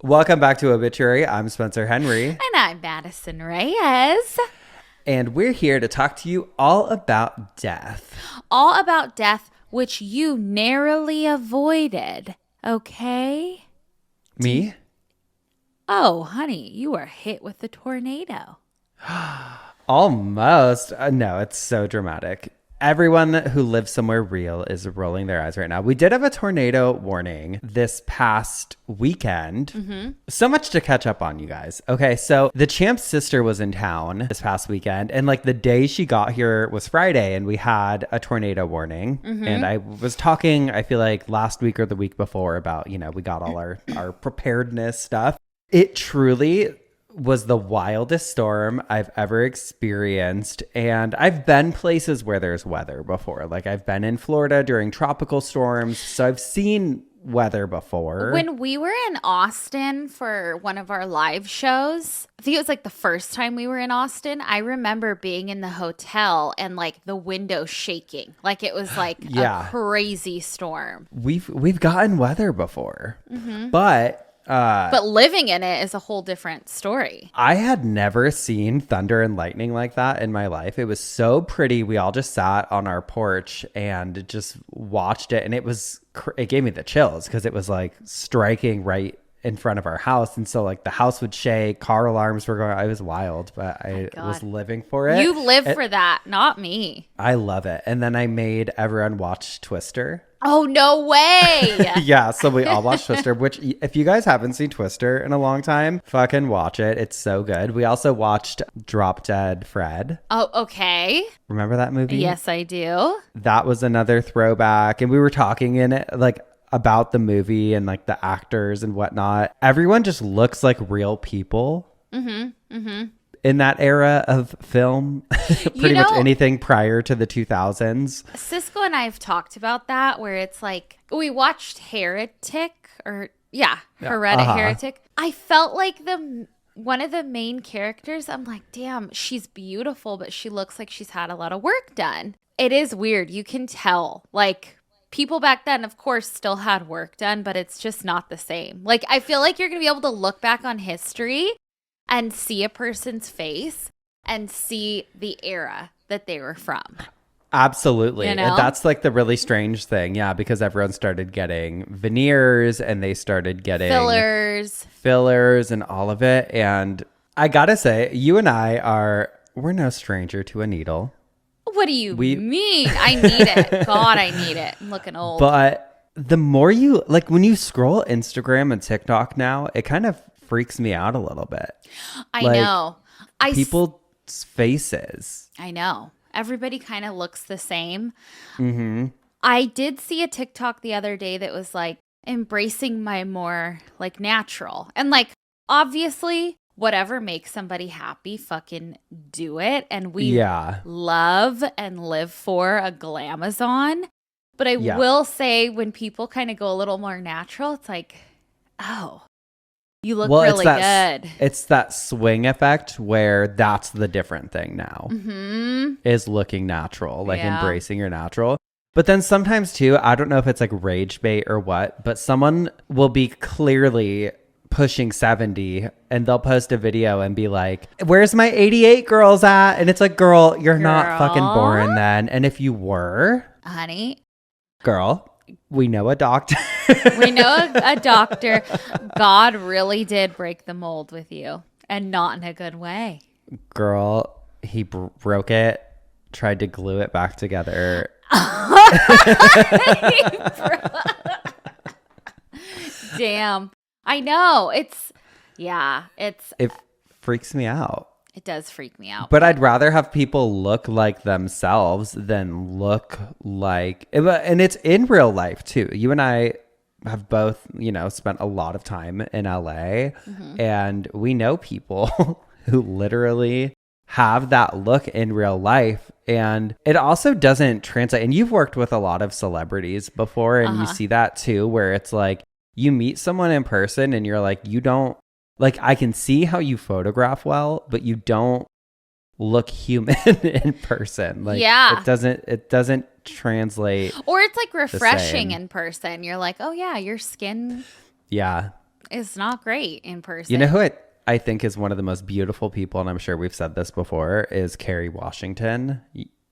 Welcome back to Obituary. I'm Spencer Henry. And I'm Madison Reyes. And we're here to talk to you all about death. All about death, which you narrowly avoided. Okay? Me? Oh, honey, you were hit with the tornado. Almost. No, it's so dramatic. Everyone who lives somewhere real is rolling their eyes right now. We did have a tornado warning this past weekend. Mm-hmm. So much to catch up on, you guys. Okay, so the champ's sister was in town this past weekend. And like the day she got here was Friday and we had a tornado warning. Mm-hmm. And I was talking, I feel like last week or the week before about, we got all our preparedness stuff. It truly was the wildest storm I've ever experienced. And I've been places where there's weather before. Like I've been in Florida during tropical storms. So I've seen weather before. When we were in Austin for one of our live shows, I think it was like the first time we were in Austin, I remember being in the hotel and like the window shaking. Like it was like a crazy storm. We've gotten weather before. Mm-hmm. But living in it is a whole different story. I had never seen thunder and lightning like that in my life. It was so pretty. We all just sat on our porch and just watched it. And it gave me the chills because it was like striking right in front of our house. And so like the house would shake, car alarms were going. I was wild, but I was living for it. You live for that, not me. I love it. And then I made everyone watch Twister. Oh, no way. Yeah, so we all watched Twister, which if you guys haven't seen Twister in a long time, fucking watch it. It's so good. We also watched Drop Dead Fred. Oh, okay. Remember that movie? Yes, I do. That was another throwback. And we were talking in it like about the movie and like the actors and whatnot. Everyone just looks like real people. Mm-hmm. Mm-hmm. In that era of film, pretty much anything prior to the 2000s. Cisco and I have talked about that, where it's like, we watched Heretic, Heretic. I felt like one of the main characters, I'm like, damn, she's beautiful, but she looks like she's had a lot of work done. It is weird. You can tell, like, people back then, of course, still had work done, but it's just not the same. Like, I feel like you're going to be able to look back on history and see a person's face and see the era that they were from. Absolutely. And that's like the really strange thing. Yeah, because everyone started getting veneers and they started getting fillers and all of it. And I gotta say, you and we're no stranger to a needle. What do you mean? I need it. God, I need it. I'm looking old. But the more you, like when you scroll Instagram and TikTok now, it kind of freaks me out a little bit. I know. People's faces. I know. Everybody kind of looks the same. Mm-hmm. I did see a TikTok the other day that was like embracing my more like natural. And like, obviously, whatever makes somebody happy, fucking do it. And we love and live for a glamazon. But I will say when people kind of go a little more natural, it's like, oh, you look really good. It's that swing effect where that's the different thing now. Mm-hmm. Is looking natural, like embracing your natural. But then sometimes too, I don't know if it's like rage bait or what, but someone will be clearly pushing 70 and they'll post a video and be like, where's my 88 girls at? And it's like, girl, you're not fucking born then. And if you were, honey, girl, we know a doctor. We know a doctor. God really did break the mold with you, and not in a good way. Girl, he broke it, tried to glue it back together. Damn. I know. It freaks me out. It does freak me out. But I'd rather have people look like themselves than look like, and it's in real life too. You and I have both, spent a lot of time in LA, mm-hmm. and we know people who literally have that look in real life. And it also doesn't translate. And you've worked with a lot of celebrities before, and you see that too, where it's like you meet someone in person and you're like, you don't, like, I can see how you photograph well, but you don't look human in person. Like, it doesn't translate. Or it's like refreshing in person. You're like, oh yeah, your skin. Yeah. is not great in person. You know who I think is one of the most beautiful people, and I'm sure we've said this before, is Kerry Washington.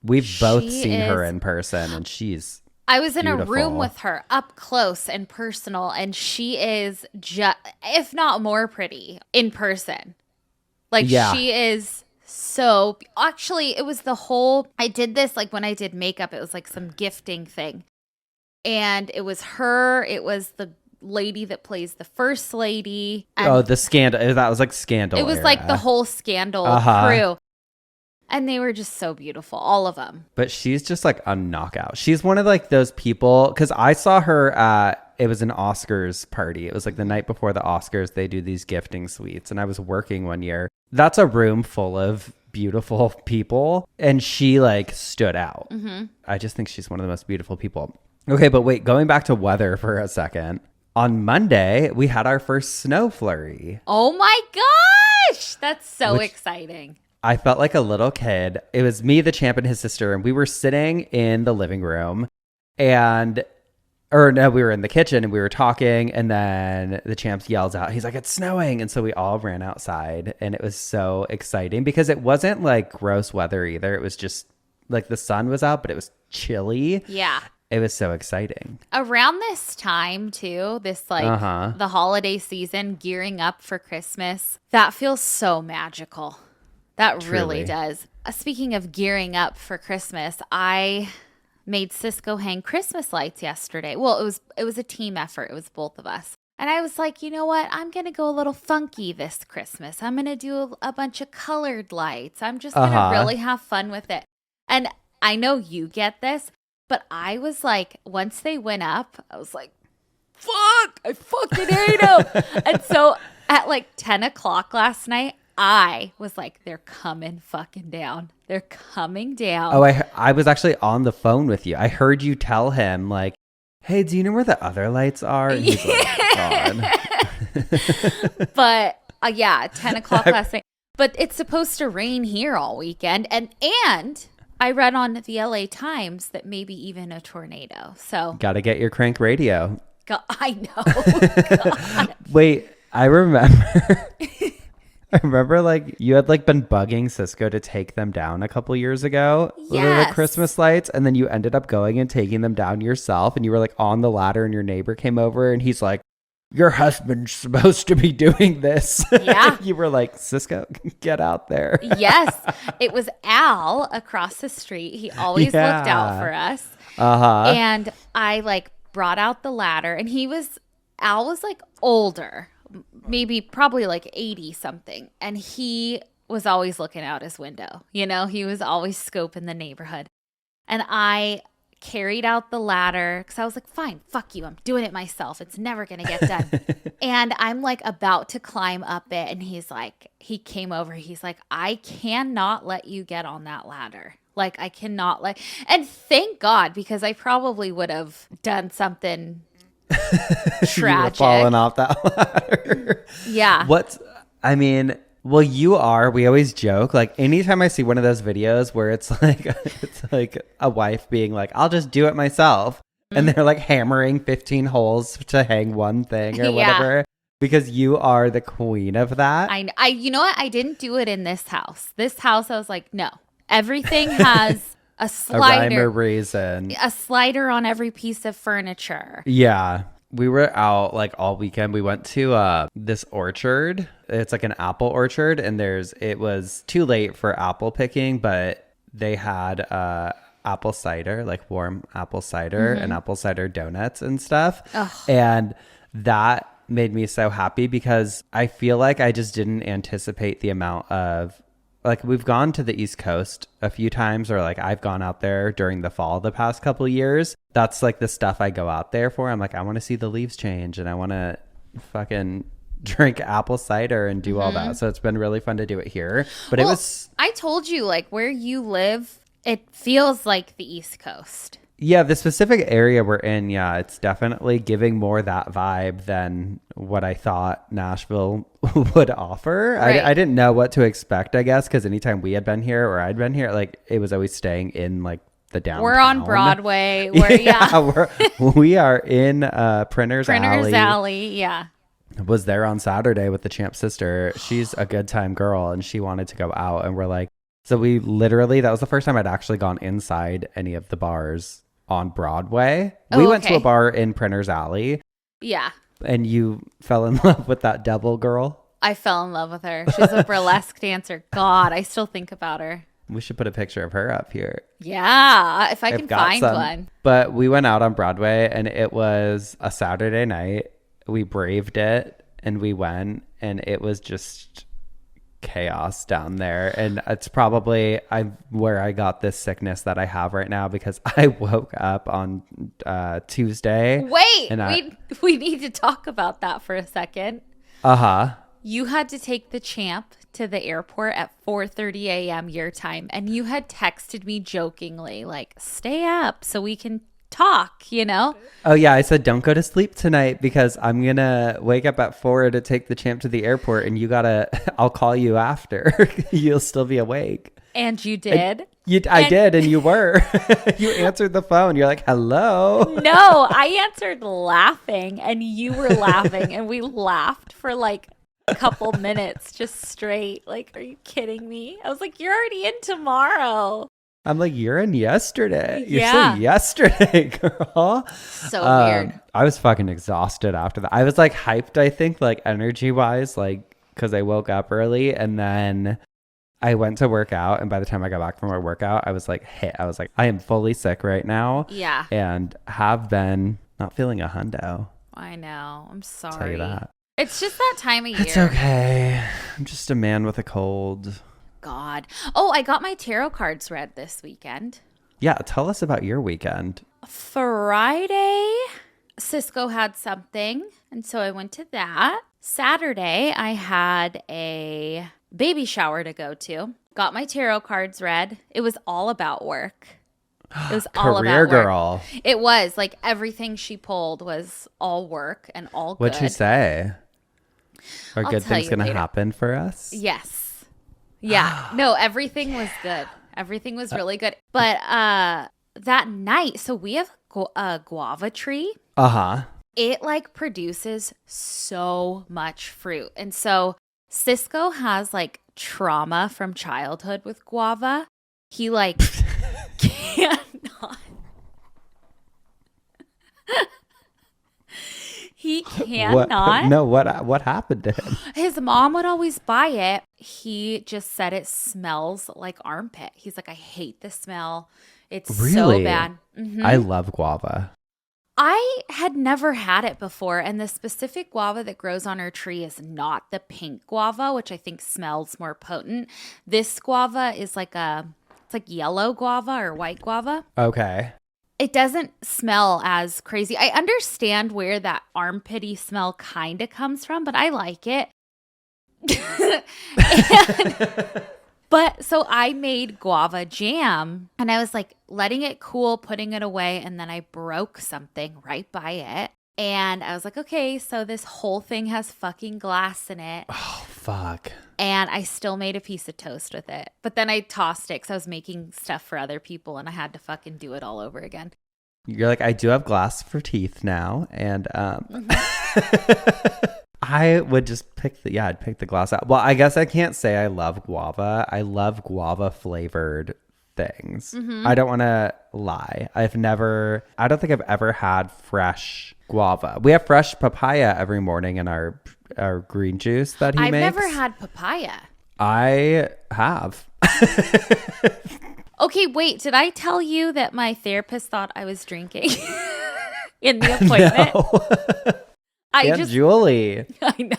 We've both seen her in person, and she's I was in beautiful. a room with her up close and personal, and she is just, if not more pretty in person. Like, she is so, actually, it was I did this, like, when I did makeup, it was like some gifting thing. And it was her, it was the lady that plays the first lady. And the Scandal. That was like Scandal. It was era. like the whole Scandal crew. And they were just so beautiful, all of them. But she's just like a knockout. She's one of like those people, because I saw her it was an Oscars party. It was like the night before the Oscars. They do these gifting suites. And I was working one year. That's a room full of beautiful people. And she like stood out. Mm-hmm. I just think she's one of the most beautiful people. Okay, but wait, going back to weather for a second. On Monday, we had our first snow flurry. Oh my gosh! That's so exciting. I felt like a little kid. It was me, the champ, and his sister, and we were sitting in the living room, we were in the kitchen, and we were talking, and then the champ yells out, he's like, it's snowing, and so we all ran outside, and it was so exciting, because it wasn't like gross weather either. It was just like the sun was out, but it was chilly. Yeah. It was so exciting. Around this time, too, this like the holiday season, gearing up for Christmas, that feels so magical. That really does. Speaking of gearing up for Christmas, I made Cisco hang Christmas lights yesterday. Well, it was a team effort. It was both of us. And I was like, you know what? I'm going to go a little funky this Christmas. I'm going to do a bunch of colored lights. I'm just going to really have fun with it. And I know you get this, but I was like, once they went up, I was like, fuck, I fucking hate them. And so at like 10 o'clock last night, I was like, they're coming fucking down. They're coming down. Oh, I was actually on the phone with you. I heard you tell him, like, hey, do you know where the other lights are? And he's like, God. But yeah, 10 o'clock last night. But it's supposed to rain here all weekend. And I read on the LA Times that maybe even a tornado. So got to get your crank radio. God, I know. God. Wait, I remember like you had like been bugging Cisco to take them down a couple years ago. Yes. The Christmas lights. And then you ended up going and taking them down yourself. And you were like on the ladder and your neighbor came over and he's like, your husband's supposed to be doing this. Yeah. You were like, Cisco, get out there. Yes. It was Al across the street. He always looked out for us. And I like brought out the ladder and Al was like older, probably like 80 something. And he was always looking out his window. You know, he was always scoping the neighborhood. And I carried out the ladder because I was like, fine, fuck you. I'm doing it myself. It's never going to get done. And I'm like about to climb up it. And he came over. He's like, I cannot let you get on that ladder. Like, I cannot and thank God, because I probably would have done something tragic. Falling off that ladder. Yeah. Well, we always joke, like anytime I see one of those videos where it's like a wife being like, I'll just do it myself. And they're like hammering 15 holes to hang one thing or whatever, because you are the queen of that. I you know what? I didn't do it in this house. This house, I was like, no, everything has a slider. A rhyme or reason. A slider on every piece of furniture. Yeah. We were out like all weekend. We went to this orchard. It's like an apple orchard, and it was too late for apple picking, but they had apple cider, like warm apple cider and apple cider donuts and stuff. Ugh. And that made me so happy because I feel like I just didn't anticipate the amount of, like, we've gone to the East Coast a few times, or like I've gone out there during the fall the past couple of years. That's like the stuff I go out there for. I'm like, I want to see the leaves change and I want to fucking drink apple cider and do all that. So it's been really fun to do it here. But I told you, like, where you live, it feels like the East Coast. Yeah, the specific area we're in, it's definitely giving more that vibe than what I thought Nashville would offer. Right. I didn't know what to expect, I guess, because anytime we had been here or I'd been here, like, it was always staying in, like, the downtown. We're on Broadway. We are in Printers Alley. Yeah. was there on Saturday with the champ sister. She's a good time girl and she wanted to go out, and we're like, so we literally, that was the first time I'd actually gone inside any of the bars on Broadway. We went to a bar in Printer's Alley. Yeah. And you fell in love with that devil girl? I fell in love with her. She's a burlesque dancer. God, I still think about her. We should put a picture of her up here. Yeah, if I can find one. But we went out on Broadway and it was a Saturday night. We braved it and we went, and it was just chaos down there. And it's probably where I got this sickness that I have right now, because I woke up on Tuesday. Wait, we need to talk about that for a second. You had to take the champ to the airport at 4:30 a.m. your time, and you had texted me jokingly like, stay up so we can talk, you know? Oh yeah, I said don't go to sleep tonight because I'm gonna wake up at 4 to take the champ to the airport, and I'll call you after. You'll still be awake. And you did. I did, and you were. You answered the phone. You're like, hello. No, I answered laughing, and you were laughing, and we laughed for like a couple minutes just straight. Like, are you kidding me? I was like, you're already in tomorrow. I'm like, you're in yesterday. You're yeah. still yesterday, girl. So weird. I was fucking exhausted after that. I was like hyped, I think, like energy wise, like because I woke up early, and then I went to work out, and by the time I got back from my workout, I was like hit. I was like, I am fully sick right now. Yeah. And have been not feeling a hundo. I know. I'm sorry. I'll tell you that. It's just that time of year. It's okay. I'm just a man with a cold. God. Oh, I got my tarot cards read this weekend. Yeah, tell us about your weekend. Friday, Cisco had something, and so I went to that. Saturday, I had a baby shower to go to. Got my tarot cards read. It was all about work. It was all Career about work. girl. It was like everything she pulled was all work and all good. What'd you say? Are I'll good tell things you going to later. happen for us? Yes. Yeah. No, everything was good. Everything was really good. But that night, so we have a guava tree. Uh-huh. It like produces so much fruit. And so Cisco has like trauma from childhood with guava. He like cannot. He cannot. What happened to him? His mom would always buy it. He just said it smells like armpit. He's like, I hate the smell. It's so bad. Mm-hmm. I love guava. I had never had it before, and the specific guava that grows on our tree is not the pink guava, which I think smells more potent. This guava is it's like yellow guava or white guava. Okay. It doesn't smell as crazy. I understand where that armpity smell kind of comes from, but I like it. But so I made guava jam, and I was like letting it cool, putting it away, and then I broke something right by it. And I was like, okay, so this whole thing has fucking glass in it. Oh, fuck. And I still made a piece of toast with it. But then I tossed it because I was making stuff for other people, and I had to fucking do it all over again. You're like, I do have glass for teeth now. And Mm-hmm. I would just I'd pick the glass out. Well, I guess I can't say I love guava. I love guava flavored things. Mm-hmm. I don't want to lie. I don't think I've ever had fresh guava. We have fresh papaya every morning in our green juice that he makes. I've never had papaya. I have. Okay, wait. Did I tell you that my therapist thought I was drinking in the appointment? No. Aunt Julie. I know.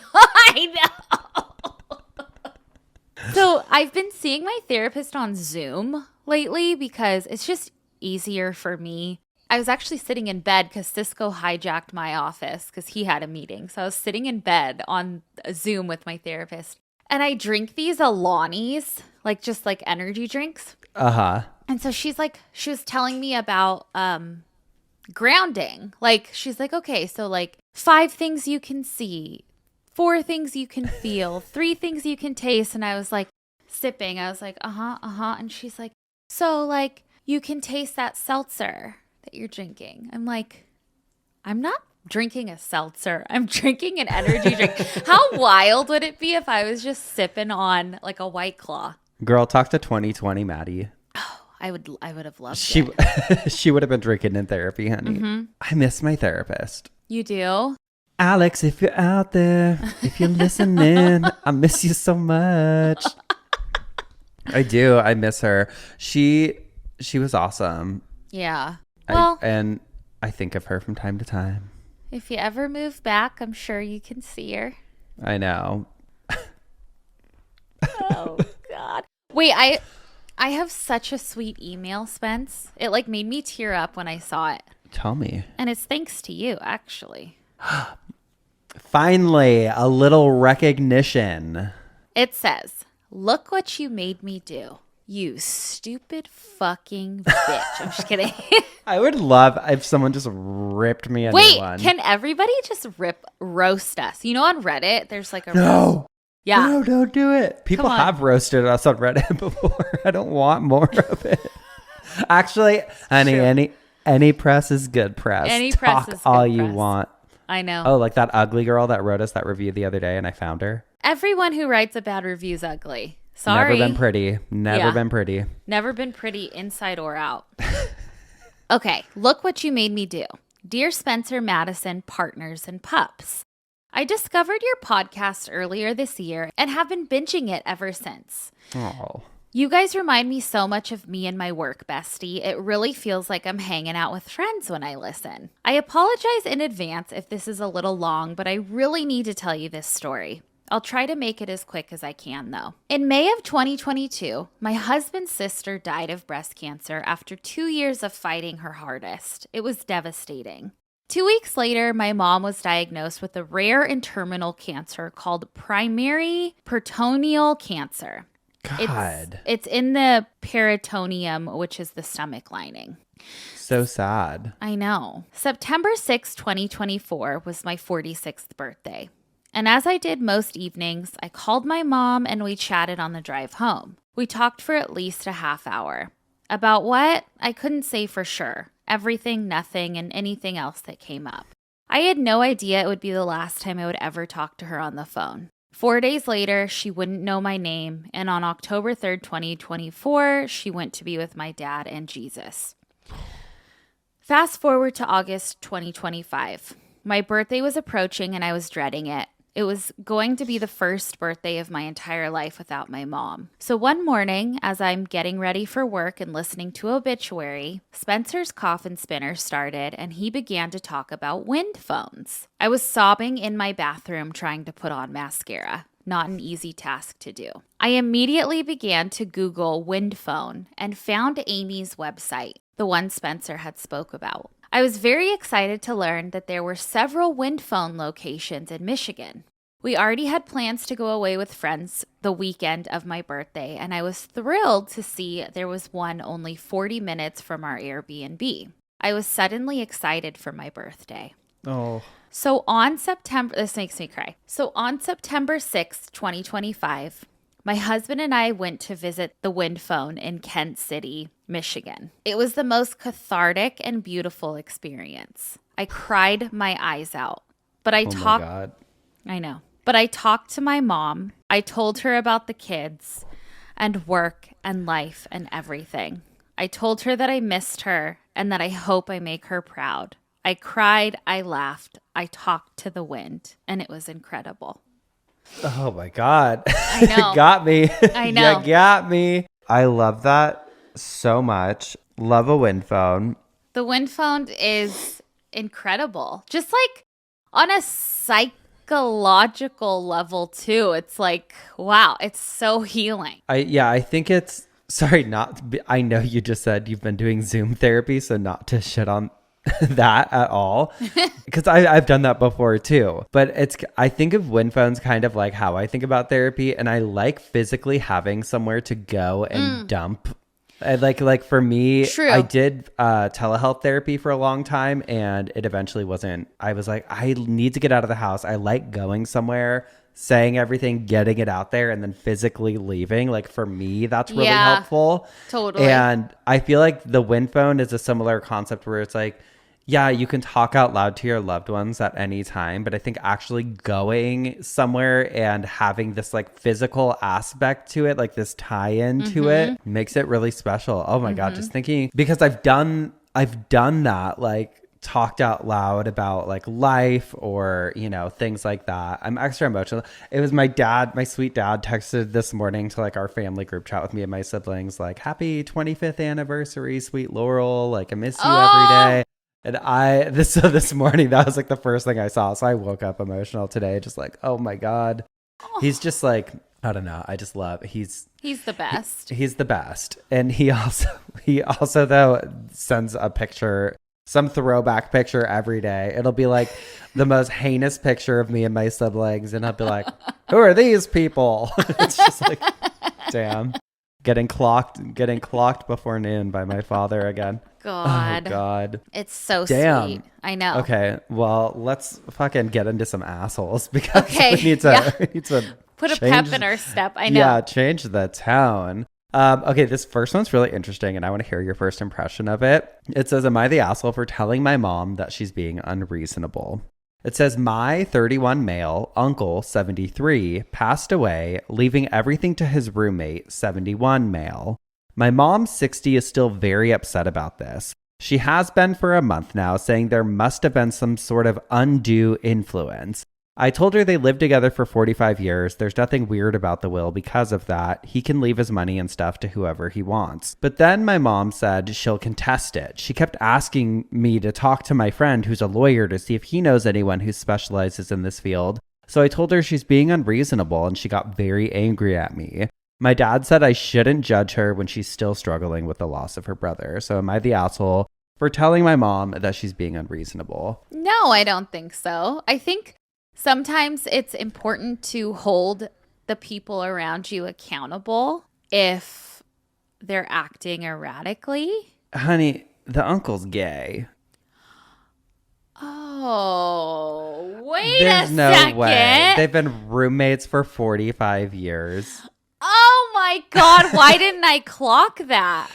So I've been seeing my therapist on Zoom lately because it's just easier for me. I was actually sitting in bed because Cisco hijacked my office because he had a meeting. So I was sitting in bed on Zoom with my therapist. And I drink these Alani's, just like energy drinks. Uh-huh. And so she was telling me about grounding. She's like, okay, so 5 things you can see, 4 things you can feel, 3 things you can taste. And I was like sipping. I was like, uh-huh. And she's like, so you can taste that seltzer that you're drinking. I'm like, I'm not drinking a seltzer. I'm drinking an energy drink. How wild would it be if I was just sipping on like a White Claw? Girl, talk to 2020 Maddie. I would have loved She it. she would have been drinking in therapy, honey. I miss my therapist. You do? Alex, if you're out there, if you're listening, I miss you so much. I do. I miss her. She was awesome. Yeah. And I think of her from time to time. If you ever move back, I'm sure you can see her. I know. Oh, God. Wait, I have such a sweet email, Spence. It like made me tear up when I saw it. Tell me. And it's thanks to you, actually. Finally, a little recognition. It says, "Look what you made me do. You stupid fucking bitch." I'm just kidding. I would love if someone just ripped me a new one. Can everybody just roast us? You know, on Reddit, there's like a roast. No. Yeah. No, don't do it. People have roasted us on Reddit before. I don't want more of it. Actually, honey, any press is good press. Any Talk press is good all press. you want. I know. Oh, like that ugly girl that wrote us that review the other day and I found her. Everyone who writes a bad review is ugly. Sorry. Never been pretty. Never been pretty. Never been pretty inside or out. Okay, look what you made me do. Dear Spencer, Madison, partners, and pups. I discovered your podcast earlier this year and have been binging it ever since. Oh. You guys remind me so much of me and my work bestie. It really feels like I'm hanging out with friends when I listen. I apologize in advance if this is a little long, but I really need to tell you this story. I'll try to make it as quick as I can, though. In May of 2022, my husband's sister died of breast cancer after 2 years of fighting her hardest. It was devastating. 2 weeks later, my mom was diagnosed with a rare and terminal cancer called primary peritoneal cancer. God. It's in the peritoneum, which is the stomach lining. So sad. I know. September 6, 2024 was my 46th birthday. And as I did most evenings, I called my mom and we chatted on the drive home. We talked for at least a half hour. About what? I couldn't say for sure. Everything, nothing, and anything else that came up. I had no idea it would be the last time I would ever talk to her on the phone. 4 days later, she wouldn't know my name, and on October 3rd, 2024, she went to be with my dad and Jesus. Fast forward to August 2025. My birthday was approaching and I was dreading it. It was going to be the first birthday of my entire life without my mom. So one morning, as I'm getting ready for work and listening to Obituary, Spencer's coffin spinner started and he began to talk about wind phones. I was sobbing in my bathroom trying to put on mascara. Not an easy task to do. I immediately began to Google wind phone and found Amy's website, the one Spencer had spoke about. I was very excited to learn that there were several wind phone locations in Michigan. We already had plans to go away with friends the weekend of my birthday, and I was thrilled to see there was one only 40 minutes from our Airbnb. I was suddenly excited for my birthday. Oh. So on September 6th, 2025, my husband and I went to visit the wind phone in Kent City, Michigan. It was the most cathartic and beautiful experience. I cried my eyes out. But I talked. My God. I know. But I talked to my mom. I told her about the kids and work and life and everything. I told her that I missed her and that I hope I make her proud. I cried, I laughed, I talked to the wind, and it was incredible. Oh my God. I know. You got me. I know. You got me. I love that so much. Love a wind phone. The wind phone is incredible. Just like on a psychological level too. It's like, wow, it's so healing. I think it's, I know you just said you've been doing Zoom therapy, so not to shit on that at all, because I've done that before too. But I think of wind phones kind of like how I think about therapy, and I like physically having somewhere to go and dump. Like for me, True. I did telehealth therapy for a long time, and it eventually wasn't. I was like, I need to get out of the house. I like going somewhere, saying everything, getting it out there, and then physically leaving. Like for me, that's really helpful. Totally. And I feel like the wind phone is a similar concept where it's like, Yeah, you can talk out loud to your loved ones at any time, but I think actually going somewhere and having this like physical aspect to it, like this tie-in to it, makes it really special. Oh my God, just thinking, because I've done that, like talked out loud about like life or, you know, things like that. I'm extra emotional. It was my dad, my sweet dad texted this morning to like our family group chat with me and my siblings, like, happy 25th anniversary, sweet Laurel. Like, I miss you every day. And this morning, that was like the first thing I saw. So I woke up emotional today, just like, oh my God. He's just like, I don't know. I just love, he's the best. He's the best. And he also though sends a picture, some throwback picture every day. It'll be like the most heinous picture of me and my siblings. And I'll be like, who are these people? It's just like, damn. Getting clocked before noon by my father again. God. Oh, God. It's so damn. sweet. I know. Okay. Well, let's fucking get into some assholes because okay. we need to put a pep in our step. I know. Yeah, change the tone. Okay, this first one's really interesting, and I want to hear your first impression of it. It says, am I the asshole for telling my mom that she's being unreasonable? It says, my 31 male uncle, 73, passed away, leaving everything to his roommate, 71 male. My mom, 60, is still very upset about this. She has been for a month now, saying there must have been some sort of undue influence. I told her they lived together for 45 years. There's nothing weird about the will because of that. He can leave his money and stuff to whoever he wants. But then my mom said she'll contest it. She kept asking me to talk to my friend who's a lawyer to see if he knows anyone who specializes in this field. So I told her she's being unreasonable and she got very angry at me. My dad said I shouldn't judge her when she's still struggling with the loss of her brother. So am I the asshole for telling my mom that she's being unreasonable? No, I don't think so. I think sometimes it's important to hold the people around you accountable if they're acting erratically. Honey, the uncle's gay. Oh, wait There's a no second. way. They've been roommates for 45 years. Oh my God, why didn't I clock that?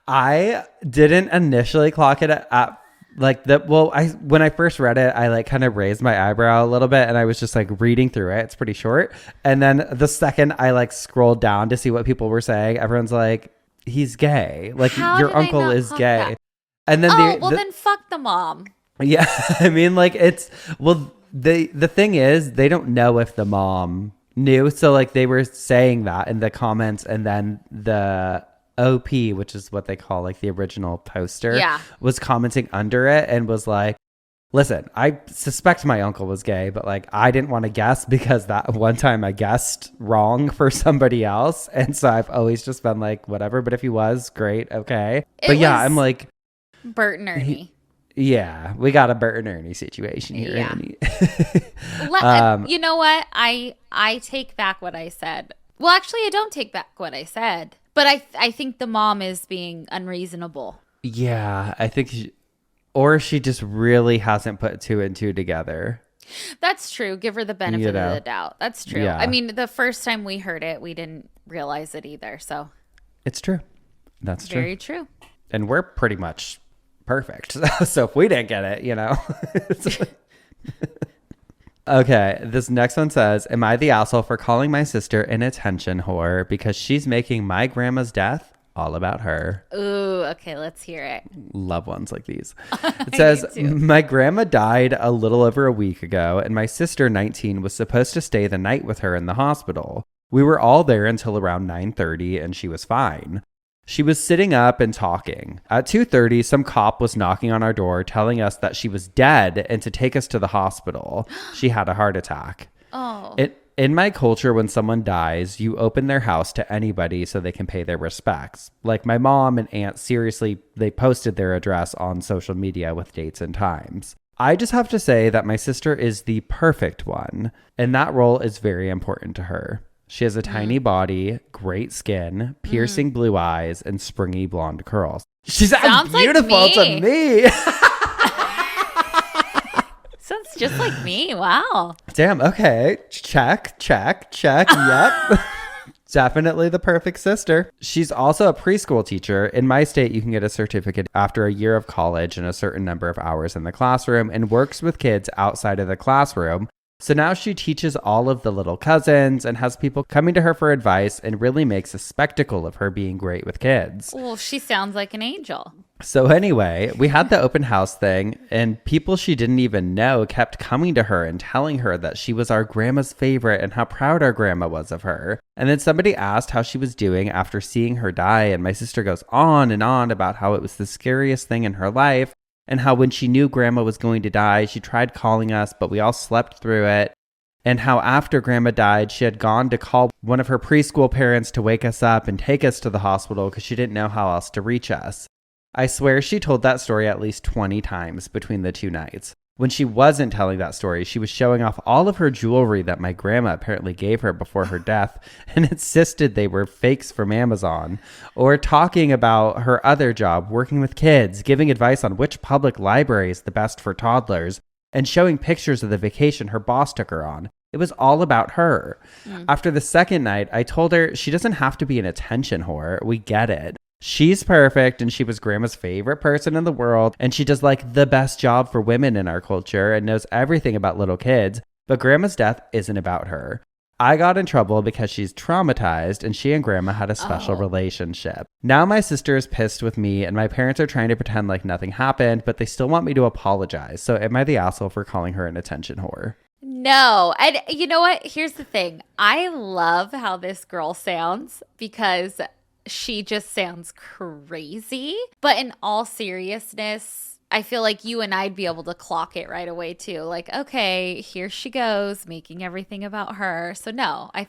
I didn't initially clock it at like when I first read it, I like kind of raised my eyebrow a little bit and I was just like reading through it. It's pretty short. And then the second I like scrolled down to see what people were saying, everyone's like, he's gay. Like, your uncle is gay. That? And then then fuck the mom. Yeah. I mean, like, the thing is, they don't know if the mom knew. So like they were saying that in the comments, and then the OP, which is what they call like the original poster, was commenting under it and was like, listen, I suspect my uncle was gay, but like I didn't want to guess because that one time I guessed wrong for somebody else. And so I've always just been like, whatever. But if he was, great. Okay. But yeah, I'm like, Bert and Ernie. Yeah, we got a Bert and Ernie situation here. Yeah. You know what? I take back what I said. Well, actually, I don't take back what I said. But I think the mom is being unreasonable. Yeah, I think she just really hasn't put two and two together. That's true. Give her the benefit of the doubt. That's true. Yeah. I mean, the first time we heard it, we didn't realize it either. So it's true. That's true. Very true. And we're pretty much perfect. So if we didn't get it, you know. Okay, this next one says, am I the asshole for calling my sister an attention whore because she's making my grandma's death all about her? Ooh, okay, let's hear it. Love ones like these. It says, my grandma died a little over a week ago, and my sister, 19, was supposed to stay the night with her in the hospital. We were all there until around 9:30, and she was fine. She was sitting up and talking. At 2:30, some cop was knocking on our door telling us that she was dead and to take us to the hospital. She had a heart attack. Oh. In my culture, when someone dies, you open their house to anybody so they can pay their respects. Like my mom and aunt, seriously, they posted their address on social media with dates and times. I just have to say that my sister is the perfect one, and that role is very important to her. She has a tiny body, great skin, piercing blue eyes, and springy blonde curls. She sounds beautiful like to me. Sounds just like me. Wow. Damn. Okay. Check. Yep. Definitely the perfect sister. She's also a preschool teacher. In my state, you can get a certificate after a year of college and a certain number of hours in the classroom, and works with kids outside of the classroom. So now she teaches all of the little cousins and has people coming to her for advice and really makes a spectacle of her being great with kids. Well, she sounds like an angel. So anyway, we had the open house thing, and people she didn't even know kept coming to her and telling her that she was our grandma's favorite and how proud our grandma was of her. And then somebody asked how she was doing after seeing her die, and my sister goes on and on about how it was the scariest thing in her life, and how when she knew grandma was going to die, she tried calling us, but we all slept through it. And how after grandma died, she had gone to call one of her preschool parents to wake us up and take us to the hospital because she didn't know how else to reach us. I swear she told that story at least 20 times between the 2 nights. When she wasn't telling that story, she was showing off all of her jewelry that my grandma apparently gave her before her death and insisted they were fakes from Amazon, or talking about her other job, working with kids, giving advice on which public library is the best for toddlers, and showing pictures of the vacation her boss took her on. It was all about her. After the second night, I told her she doesn't have to be an attention whore. We get it. She's perfect, and she was grandma's favorite person in the world, and she does like the best job for women in our culture and knows everything about little kids, but grandma's death isn't about her. I got in trouble because she's traumatized, and she and grandma had a special relationship. Now my sister is pissed with me, and my parents are trying to pretend like nothing happened, but they still want me to apologize. So am I the asshole for calling her an attention whore? No. And you know what? Here's the thing. I love how this girl sounds because she just sounds crazy. But in all seriousness, I feel like you and I'd be able to clock it right away too. Like, okay, here she goes, making everything about her. So no, I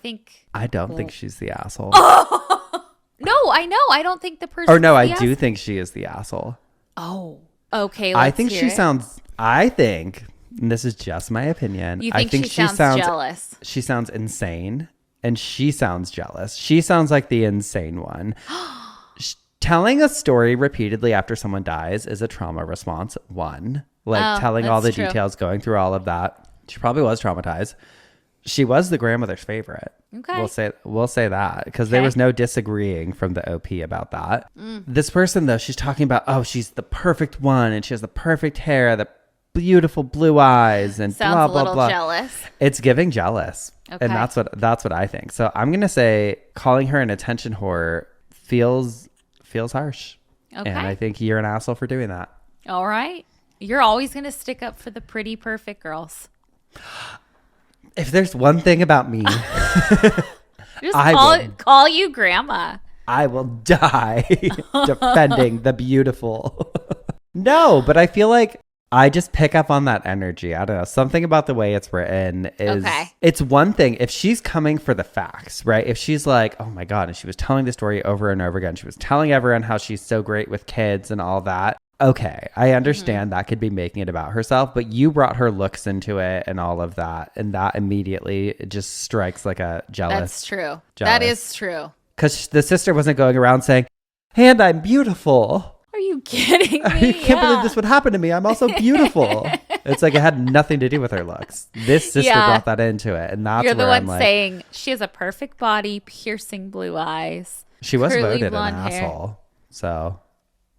don't think she's the asshole. No, I know. I don't think the person. Or no, I do think she is the asshole. Oh, okay. I think she sounds, and this is just my opinion. You think she sounds jealous? She sounds insane. And she sounds jealous. She sounds like the insane one. Telling a story repeatedly after someone dies is a trauma response. One, telling all the details, going through all of that. She probably was traumatized. She was the grandmother's favorite. Okay. We'll say that because there was no disagreeing from the OP about that. This person though, she's talking about, she's the perfect one and she has the perfect hair, the beautiful blue eyes, and sounds blah blah a little blah. Jealous. It's giving jealous. Okay. And that's what I think. So I'm going to say calling her an attention whore feels harsh. Okay. And I think you're an asshole for doing that. All right. You're always going to stick up for the pretty, perfect girls. If there's one thing about me, call you grandma. I will die defending the beautiful. No, but I feel like I just pick up on that energy. I don't know. Something about the way it's written is, It's one thing if she's coming for the facts, right? If she's like, oh my God, and she was telling the story over and over again. She was telling everyone how she's so great with kids and all that. Okay, I understand that could be making it about herself, but you brought her looks into it and all of that. And that immediately it just strikes like a jealous. That's true. Jealous. That is true. Because the sister wasn't going around saying, and I'm beautiful. Are you kidding me? I can't believe this would happen to me. I'm also beautiful. It's like it had nothing to do with her looks. This sister brought that into it. And that's You're the where one saying she has a perfect body, piercing blue eyes. She was voted an hair. asshole. So.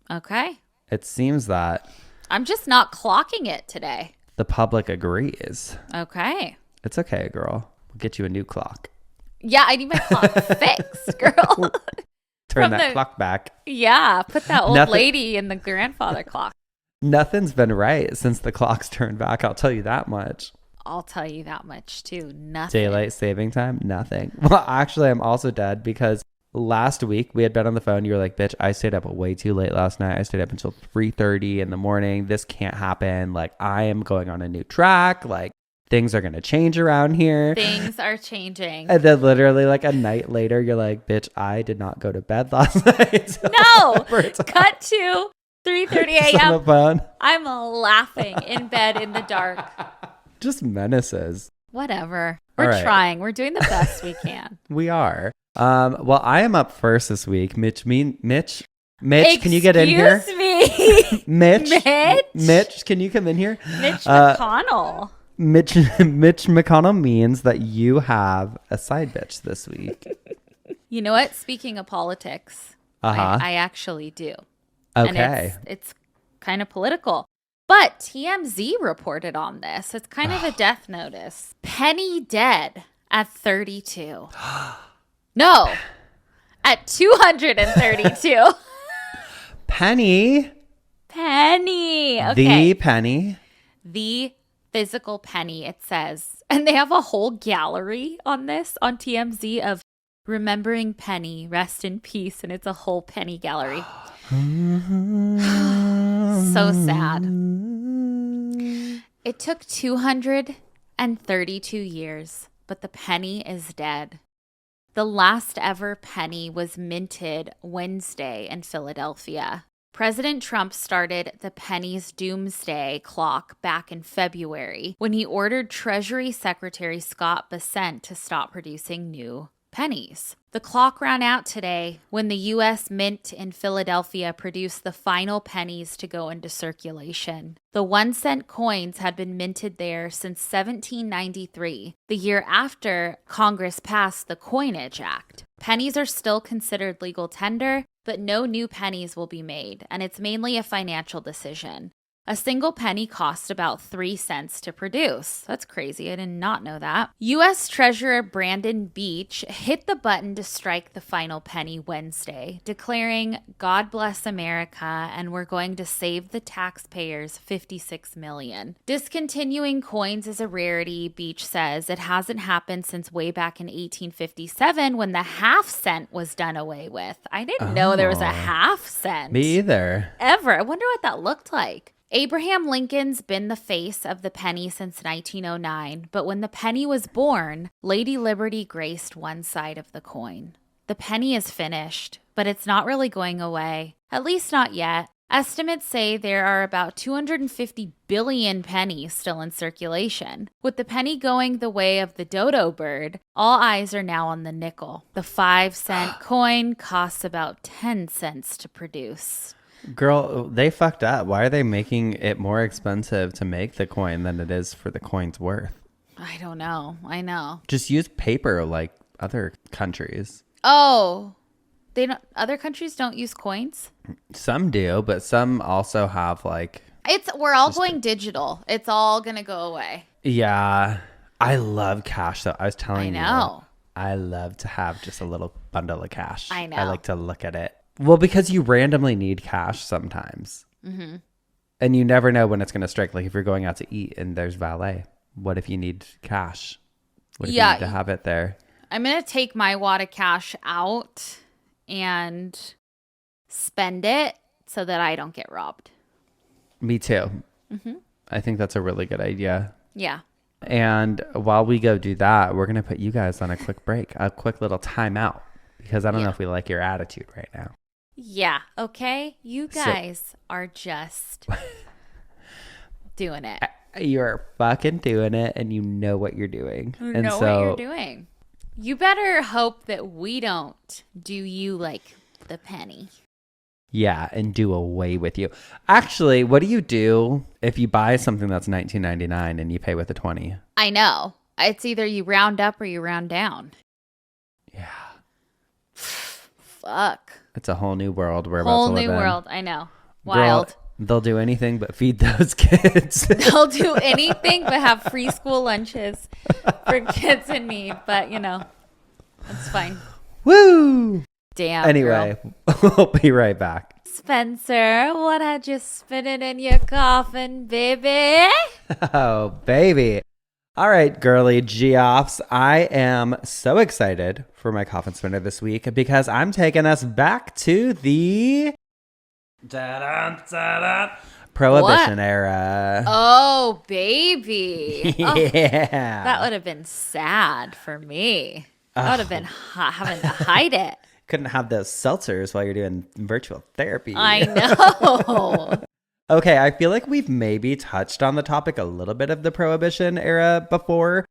Okay. It seems that. I'm just not clocking it today. The public agrees. Okay. It's okay, girl. We'll get you a new clock. Yeah, I need my clock fixed, girl. Turn that clock back. Yeah, put that old lady in the grandfather clock. Nothing's been right since the clock's turned back. I'll tell you that much. I'll tell you that much too. Nothing. Daylight saving time? Nothing. Well, actually, I'm also dead because last week we had been on the phone. You were like, bitch, I stayed up way too late last night. I stayed up until 3:30 in the morning. This can't happen. Like, I am going on a new track. Like, things are going to change around here. Things are changing. And then literally like a night later, you're like, bitch, I did not go to bed last night. No. Cut to 3:30 a.m. On the phone. I'm laughing in bed in the dark. Just menaces. Whatever. We're trying. We're doing the best we can. We are. Well, I am up first this week. Mitch, can you get in here? Excuse me. Mitch, can you come in here? Mitch McConnell. Mitch McConnell means that you have a side bitch this week. You know what? Speaking of politics, I actually do. Okay. And it's kind of political. But TMZ reported on this. It's kind of a death notice. Penny dead at 32. No, at 232. Penny. Penny. Okay. The penny. The physical penny, it says. And they have a whole gallery on this on TMZ of remembering Penny, rest in peace. And it's a whole penny gallery. So sad. It took 232 years, but the penny is dead. The last ever penny was minted Wednesday in Philadelphia. President Trump started the penny's doomsday clock back in February when he ordered Treasury Secretary Scott Bessent to stop producing new pennies. The clock ran out today when the U.S. Mint in Philadelphia produced the final pennies to go into circulation. The 1-cent coins had been minted there since 1793, the year after Congress passed the Coinage Act. Pennies are still considered legal tender, but no new pennies will be made, and it's mainly a financial decision. A single penny cost about 3 cents to produce. That's crazy. I did not know that. U.S. Treasurer Brandon Beach hit the button to strike the final penny Wednesday, declaring, "God bless America, and we're going to save the taxpayers $56 million." Discontinuing coins is a rarity, Beach says. It hasn't happened since way back in 1857 when the half cent was done away with. I didn't know there was a half cent. Me either. Ever. I wonder what that looked like. Abraham Lincoln's been the face of the penny since 1909, but when the penny was born, Lady Liberty graced one side of the coin. The penny is finished, but it's not really going away, at least not yet. Estimates say there are about 250 billion pennies still in circulation. With the penny going the way of the dodo bird, all eyes are now on the nickel. The 5-cent coin costs about 10 cents to produce. Girl, they fucked up. Why are they making it more expensive to make the coin than it is for the coin's worth? I don't know. I know. Just use paper like other countries. Oh, they don't. Other countries don't use coins? Some do, but some also have like... We're all going digital. It's all going to go away. Yeah. I love cash though. I was telling you. I know. I love to have just a little bundle of cash. I know. I like to look at it. Well, because you randomly need cash sometimes. Mm-hmm. And you never know when it's going to strike. Like if you're going out to eat and there's valet, what if you need cash? What if you need to have it there? I'm going to take my wad of cash out and spend it so that I don't get robbed. Me too. Mm-hmm. I think that's a really good idea. Yeah. And while we go do that, we're going to put you guys on a quick break, a quick little timeout, because I don't know if we like your attitude right now. Yeah. Okay. You guys are just doing it. You're fucking doing it, and you know what you're doing. You know what you're doing. You better hope that we don't do you like the penny. Yeah, and do away with you. Actually, what do you do if you buy something that's $19.99 and you pay with a 20? I know. It's either you round up or you round down. Yeah. Fuck. It's a whole new world we're about to live in. Whole new world. I know. Wild. Girl, they'll do anything but feed those kids. They'll do anything but have free school lunches for kids in need. But, you know, it's fine. Woo! Damn. Anyway, girl. We'll be right back. Spencer, what had you spinning in your coffin, baby? Oh, baby. All right, girly G-offs. I am so excited for my coffin spinner this week because I'm taking us back to the Prohibition era. Oh, baby. Yeah. Oh, that would have been sad for me. That would have been having to hide it. Couldn't have those seltzers while you're doing virtual therapy. I know. Okay, I feel like we've maybe touched on the topic a little bit of the Prohibition era before,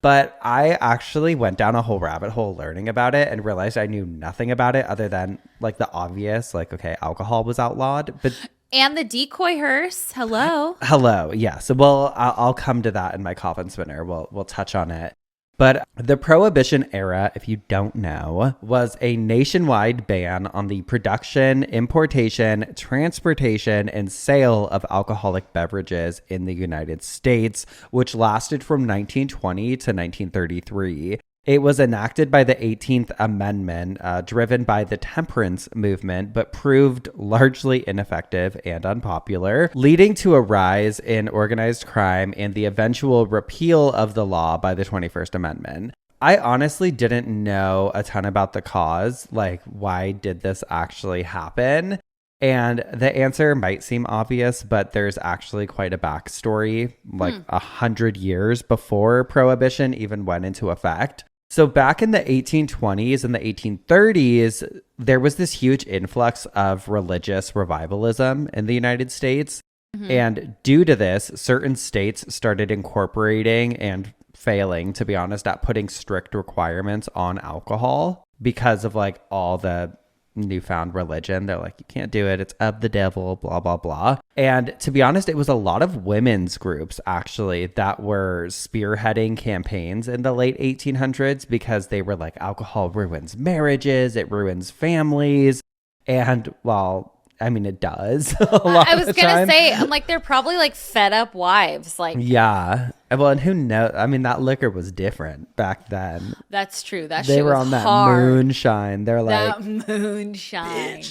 but I actually went down a whole rabbit hole learning about it and realized I knew nothing about it other than like the obvious, like, okay, alcohol was outlawed, but... And the decoy hearse. Hello. Hello, yeah. So, well, I'll come to that in my coffin spinner. We'll touch on it. But the Prohibition era, if you don't know, was a nationwide ban on the production, importation, transportation, and sale of alcoholic beverages in the United States, which lasted from 1920 to 1933. It was enacted by the 18th Amendment, driven by the temperance movement, but proved largely ineffective and unpopular, leading to a rise in organized crime and the eventual repeal of the law by the 21st Amendment. I honestly didn't know a ton about the cause, like why did this actually happen? And the answer might seem obvious, but there's actually quite a backstory, like 100 years before Prohibition even went into effect. So back in the 1820s and the 1830s, there was this huge influx of religious revivalism in the United States. And due to this, certain states started incorporating and failing, to be honest, at putting strict requirements on alcohol because of like all the newfound religion. They're like, you can't do it. It's of the devil, blah, blah, blah. And to be honest, it was a lot of women's groups actually that were spearheading campaigns in the late 1800s because they were like, alcohol ruins marriages, it ruins families. And well, I mean, it does. I was going to say, I'm like, they're probably like fed up wives. Like, yeah. Well, and who knows? I mean, that liquor was different back then. That's true. That they shit were was on that hard. moonshine. They're like, that moonshine.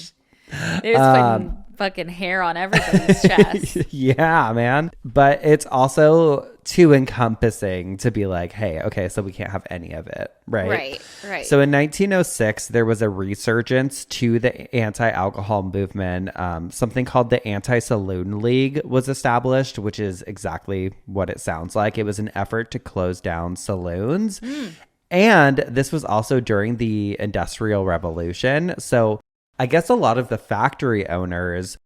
They was putting fucking hair on everybody's chest. Yeah, man. But it's also too encompassing to be like, hey, okay, so we can't have any of it, right? Right. So in 1906, there was a resurgence to the anti-alcohol movement. Something called the Anti-Saloon League was established, which is exactly what it sounds like. It was an effort to close down saloons. And this was also during the Industrial Revolution. So I guess a lot of the factory owners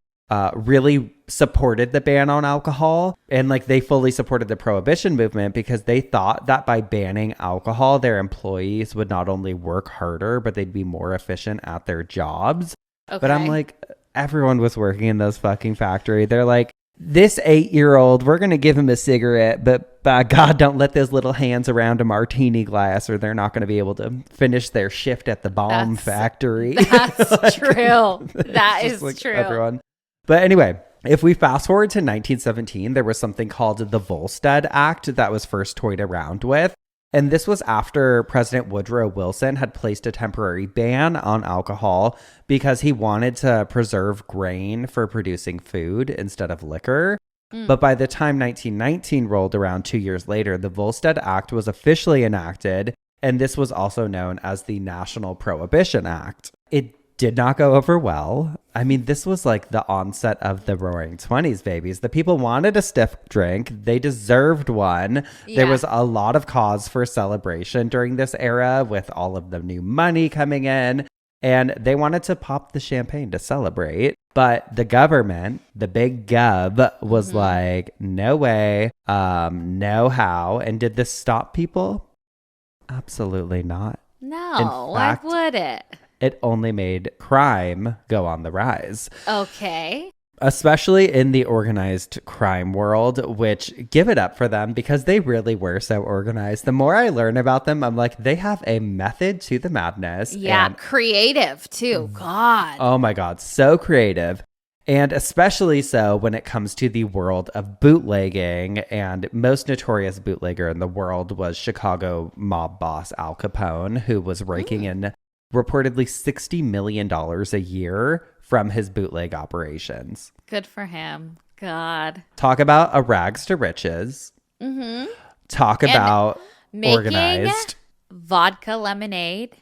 really supported the ban on alcohol, and like they fully supported the prohibition movement because they thought that by banning alcohol, their employees would not only work harder, but they'd be more efficient at their jobs. Okay. But I'm like, everyone was working in those fucking factory. They're like, this 8-year-old, we're going to give him a cigarette, but by God, don't let those little hands around a martini glass or they're not going to be able to finish their shift at the bomb factory. That's like, true. That is like true. Everyone. But anyway, if we fast forward to 1917, there was something called the Volstead Act that was first toyed around with. And this was after President Woodrow Wilson had placed a temporary ban on alcohol because he wanted to preserve grain for producing food instead of liquor. But by the time 1919 rolled around 2 years later, the Volstead Act was officially enacted. And this was also known as the National Prohibition Act. It did not go over well. I mean, this was like the onset of the Roaring 20s, babies. The people wanted a stiff drink. They deserved one. Yeah. There was a lot of cause for celebration during this era with all of the new money coming in. And they wanted to pop the champagne to celebrate. But the government, the big gov, was like, no way, no how. And did this stop people? Absolutely not. No, why would it? It only made crime go on the rise. Okay. Especially in the organized crime world, which give it up for them because they really were so organized. The more I learn about them, I'm like, they have a method to the madness. Yeah, creative too. God. Oh my God, so creative. And especially so when it comes to the world of bootlegging. And most notorious bootlegger in the world was Chicago mob boss Al Capone, who was raking in reportedly $60 million a year from his bootleg operations. Good for him. God. Talk about a rags to riches. Talk about organized. Vodka lemonade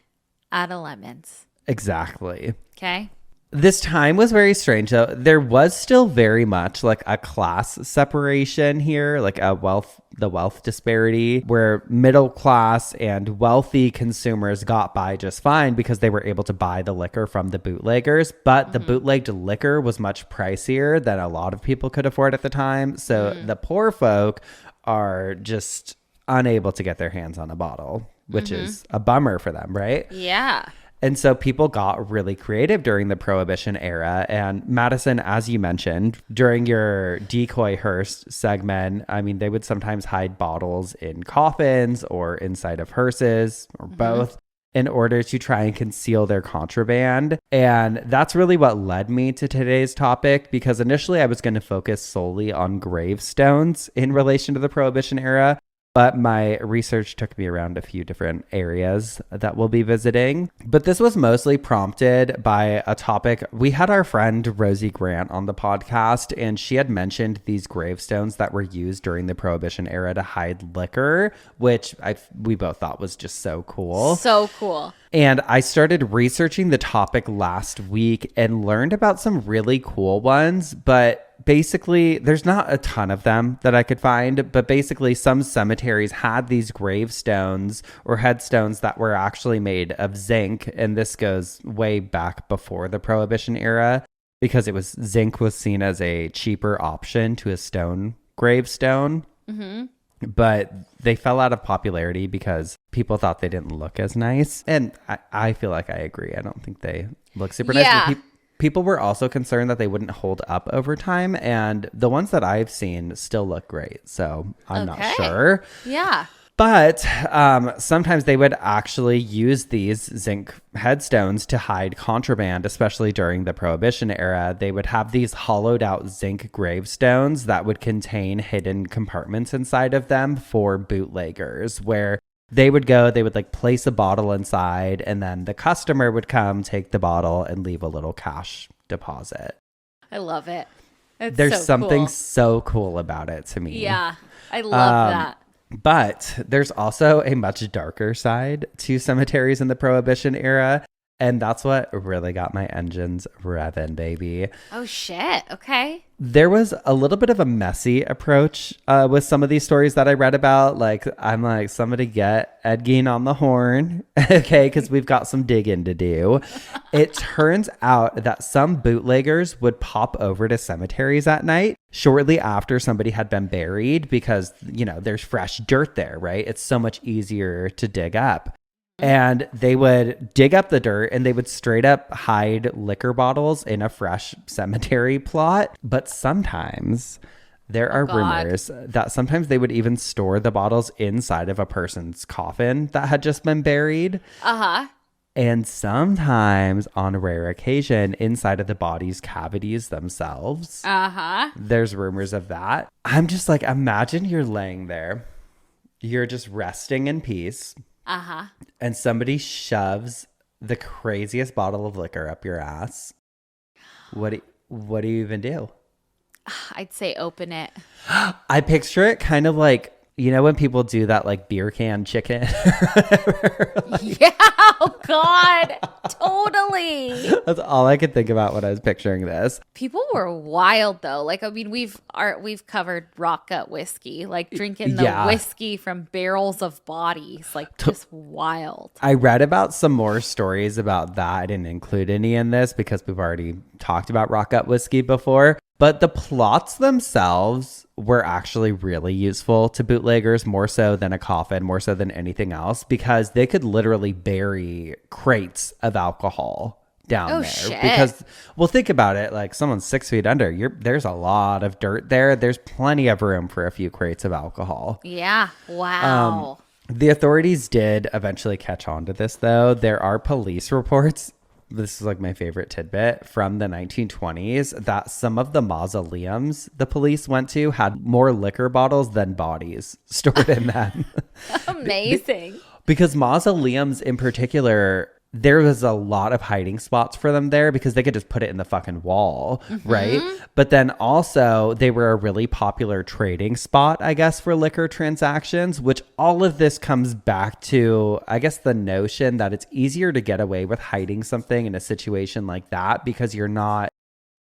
out of lemons. Exactly. Okay. This time was very strange, though. There was still very much like a class separation here, like the wealth disparity, where middle class and wealthy consumers got by just fine because they were able to buy the liquor from the bootleggers. But the bootlegged liquor was much pricier than a lot of people could afford at the time. So the poor folk are just unable to get their hands on a bottle, which is a bummer for them, right? Yeah. And so people got really creative during the Prohibition era. And Madison, as you mentioned, during your decoy hearse segment, I mean, they would sometimes hide bottles in coffins or inside of hearses or both in order to try and conceal their contraband. And that's really what led me to today's topic, because initially I was going to focus solely on gravestones in relation to the Prohibition era. But my research took me around a few different areas that we'll be visiting. But this was mostly prompted by a topic. We had our friend Rosie Grant on the podcast, and she had mentioned these gravestones that were used during the Prohibition era to hide liquor, which we both thought was just so cool. So cool. And I started researching the topic last week and learned about some really cool ones, but basically there's not a ton of them that I could find, but basically some cemeteries had these gravestones or headstones that were actually made of zinc. And this goes way back before the Prohibition era, because zinc was seen as a cheaper option to a stone gravestone. But they fell out of popularity because people thought they didn't look as nice. And I feel like I agree. I don't think they look super nice. But people were also concerned that they wouldn't hold up over time. And the ones that I've seen still look great. So I'm not sure. Yeah. But sometimes they would actually use these zinc headstones to hide contraband, especially during the Prohibition era. They would have these hollowed out zinc gravestones that would contain hidden compartments inside of them for bootleggers, where they would like place a bottle inside, and then the customer would come, take the bottle, and leave a little cash deposit. I love it. There's something so cool about it to me. Yeah, I love that. But there's also a much darker side to cemeteries in the Prohibition era. And that's what really got my engines revving, baby. Oh, shit. Okay. There was a little bit of a messy approach with some of these stories that I read about. Like, I'm like, somebody get Ed Gein on the horn, okay, because we've got some digging to do. It turns out that some bootleggers would pop over to cemeteries at night shortly after somebody had been buried because, there's fresh dirt there, right? It's so much easier to dig up. And they would dig up the dirt and they would straight up hide liquor bottles in a fresh cemetery plot. But sometimes there are rumors that sometimes they would even store the bottles inside of a person's coffin that had just been buried. And sometimes, on a rare occasion, inside of the body's cavities themselves. There's rumors of that. I'm just like, imagine you're laying there. You're just resting in peace. And somebody shoves the craziest bottle of liquor up your ass. What do you even do? I'd say open it. I picture it kind of like, when people do that like beer can chicken. Yeah, oh God, totally. That's all I could think about when I was picturing this. People were wild though. Like, I mean, we've covered rock gut whiskey, like drinking the whiskey from barrels of bodies, like just wild. I read about some more stories about that. I didn't include any in this because we've already talked about rock gut whiskey before. But the plots themselves were actually really useful to bootleggers, more so than a coffin, more so than anything else, because they could literally bury crates of alcohol down there. Shit. Because, well, think about it. Like, someone's 6 feet under. There's a lot of dirt there. There's plenty of room for a few crates of alcohol. Yeah. Wow. The authorities did eventually catch on to this, though. There are police reports. This is like my favorite tidbit from the 1920s, that some of the mausoleums the police went to had more liquor bottles than bodies stored in them. Amazing. Because mausoleums in particular, there was a lot of hiding spots for them there because they could just put it in the fucking wall, right? But then also they were a really popular trading spot, I guess, for liquor transactions, which all of this comes back to, I guess, the notion that it's easier to get away with hiding something in a situation like that because you're not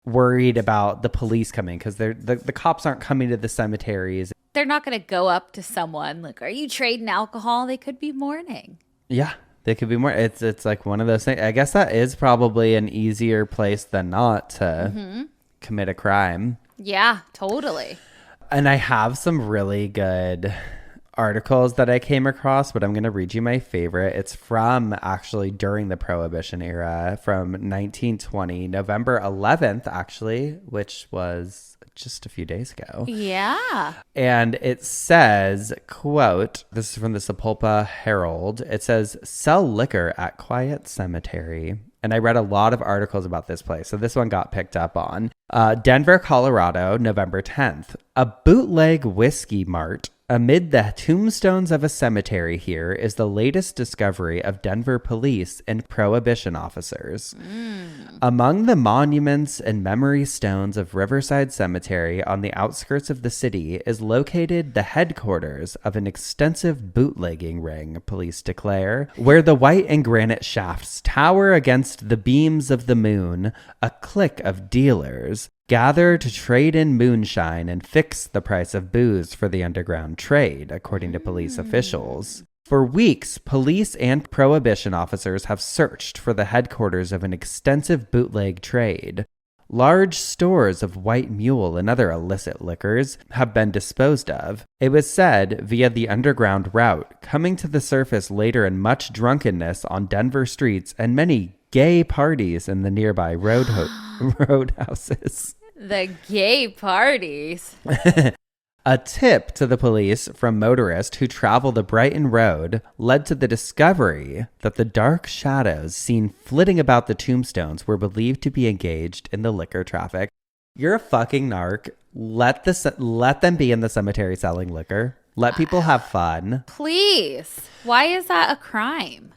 worried about the police coming, because the cops aren't coming to the cemeteries. They're not going to go up to someone like, are you trading alcohol? They could be mourning. Yeah. They could be more. It's like one of those things. I guess that is probably an easier place than not to commit a crime. Yeah, totally. And I have some really good articles that I came across, but I'm going to read you my favorite. It's from actually during the Prohibition era from 1920, November 11th, actually, which was just a few days ago. Yeah. And it says, quote, this is from the Sepulpa Herald. It says, sell liquor at quiet cemetery. And I read a lot of articles about this place. So this one got picked up on. Denver, Colorado, November 10th. A bootleg whiskey mart amid the tombstones of a cemetery here is the latest discovery of Denver police and prohibition officers. Among the monuments and memory stones of Riverside Cemetery on the outskirts of the city is located the headquarters of an extensive bootlegging ring, police declare, where the white and granite shafts tower against the beams of the moon. A clique of dealers gather to trade in moonshine and fix the price of booze for the underground trade, according to police officials. For weeks, police and prohibition officers have searched for the headquarters of an extensive bootleg trade. Large stores of white mule and other illicit liquors have been disposed of, it was said, via the underground route, coming to the surface later in much drunkenness on Denver streets and many gay parties in the nearby roadhouses. The gay parties. A tip to the police from motorists who travel the Brighton Road led to the discovery that the dark shadows seen flitting about the tombstones were believed to be engaged in the liquor traffic. You're a fucking narc. Let them be in the cemetery selling liquor. Let people have fun. Please. Why is that a crime?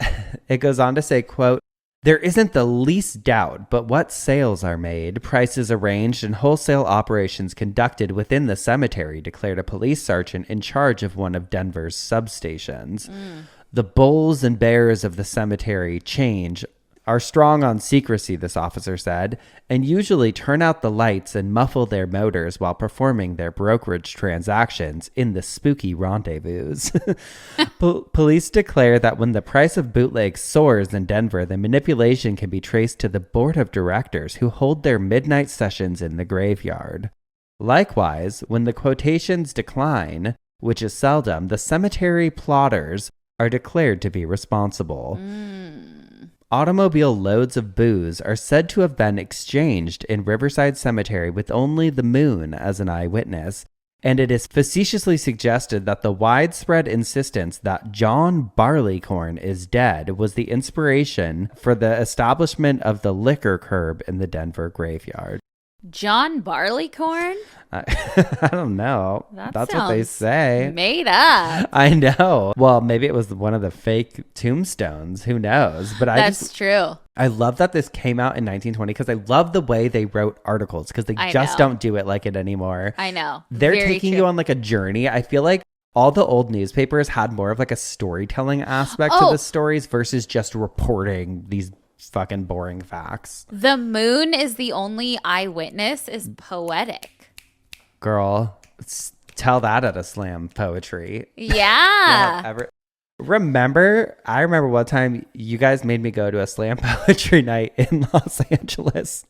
It goes on to say, quote, there isn't the least doubt but what sales are made, prices arranged, and wholesale operations conducted within the cemetery, declared a police sergeant in charge of one of Denver's substations. The bulls and bears of the cemetery are strong on secrecy, this officer said, and usually turn out the lights and muffle their motors while performing their brokerage transactions in the spooky rendezvous. Police declare that when the price of bootlegs soars in Denver, the manipulation can be traced to the board of directors who hold their midnight sessions in the graveyard. Likewise, when the quotations decline, which is seldom, the cemetery plotters are declared to be responsible. Automobile loads of booze are said to have been exchanged in Riverside Cemetery with only the moon as an eyewitness, and it is facetiously suggested that the widespread insistence that John Barleycorn is dead was the inspiration for the establishment of the liquor curb in the Denver graveyard. John Barleycorn? I don't know. That's what they say. Made up. I know. Well, maybe it was one of the fake tombstones. Who knows? But That's true. I love that this came out in 1920 because I love the way they wrote articles because they don't do it like it anymore. I know. They're taking you on like a journey. I feel like all the old newspapers had more of like a storytelling aspect to the stories versus just reporting these fucking boring facts. The moon is the only eyewitness is poetic. Girl, tell that at a slam poetry. Yeah. I remember one time you guys made me go to a slam poetry night in Los Angeles.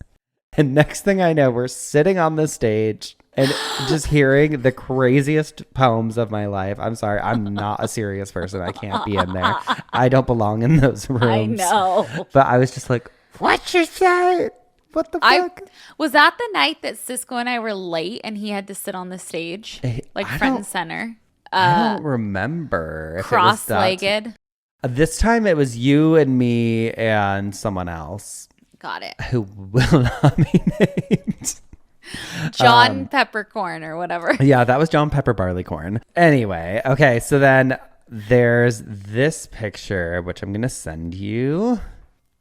And next thing I know, we're sitting on the stage and just hearing the craziest poems of my life. I'm sorry, I'm not a serious person. I can't be in there. I don't belong in those rooms. I know. But I was just like, what you say? What the fuck? Was that the night that Cisco and I were late and he had to sit on the stage? Like front and center? I don't remember. Cross-legged? This time it was you and me and someone else. Got it. Who will not be named. John Peppercorn or whatever. Yeah, that was John Pepper Barleycorn. Anyway, okay, so then there's this picture, which I'm going to send you.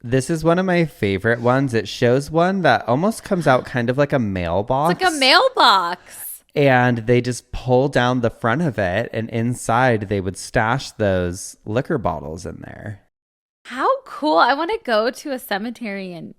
This is one of my favorite ones. It shows one that almost comes out kind of like a mailbox. It's like a mailbox. And they just pull down the front of it, and inside they would stash those liquor bottles in there. How cool. I want to go to a cemetery and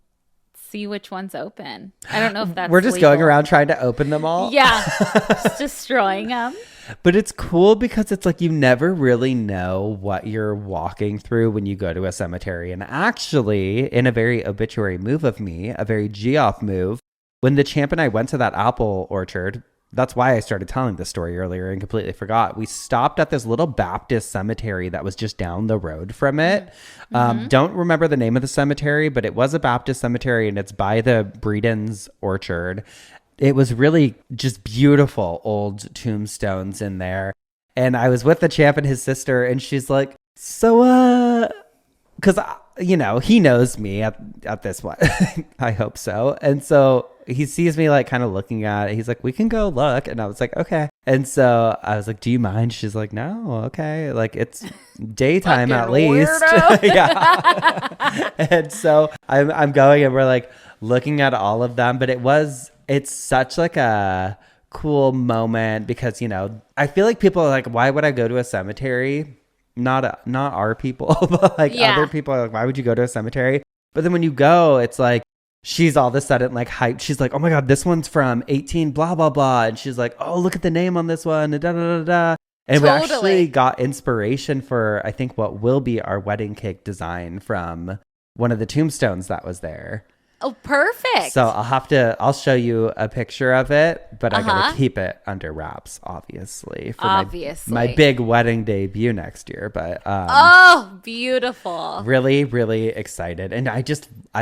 see which one's open. I don't know if that's We're just legal. going around trying to open them all. Yeah. Just destroying them. But it's cool because it's like you never really know what you're walking through when you go to a cemetery. And actually, in a very obituary move of me, a very Geoff move, when the champ and I went to that apple orchard That's why I started telling this story earlier and completely forgot. We stopped at this little Baptist cemetery that was just down the road from it. Don't remember the name of the cemetery, but it was a Baptist cemetery, and it's by the Breeden's Orchard. It was really just beautiful old tombstones in there. And I was with the champ and his sister, and she's like, so, because, he knows me at this one. I hope so. And so he sees me like kind of looking at it. He's like, we can go look. And I was like, okay. And so I was like, do you mind? She's like, no, okay. Like, it's daytime at least. Yeah. And so I'm going, and we're like looking at all of them. But it's such like a cool moment because, I feel like people are like, why would I go to a cemetery? Not our people, but like other people are like, why would you go to a cemetery? But then when you go, it's like, she's all of a sudden like hyped. She's like, oh my God, this one's from 18 blah, blah, blah. And she's like, oh, look at the name on this one. And da, da, da, da. And we actually got inspiration for, I think, what will be our wedding cake design from one of the tombstones that was there. Oh, perfect. So I'll show you a picture of it, but I got to keep it under wraps, obviously, for my big wedding debut next year. But oh, beautiful. Really, really excited. And I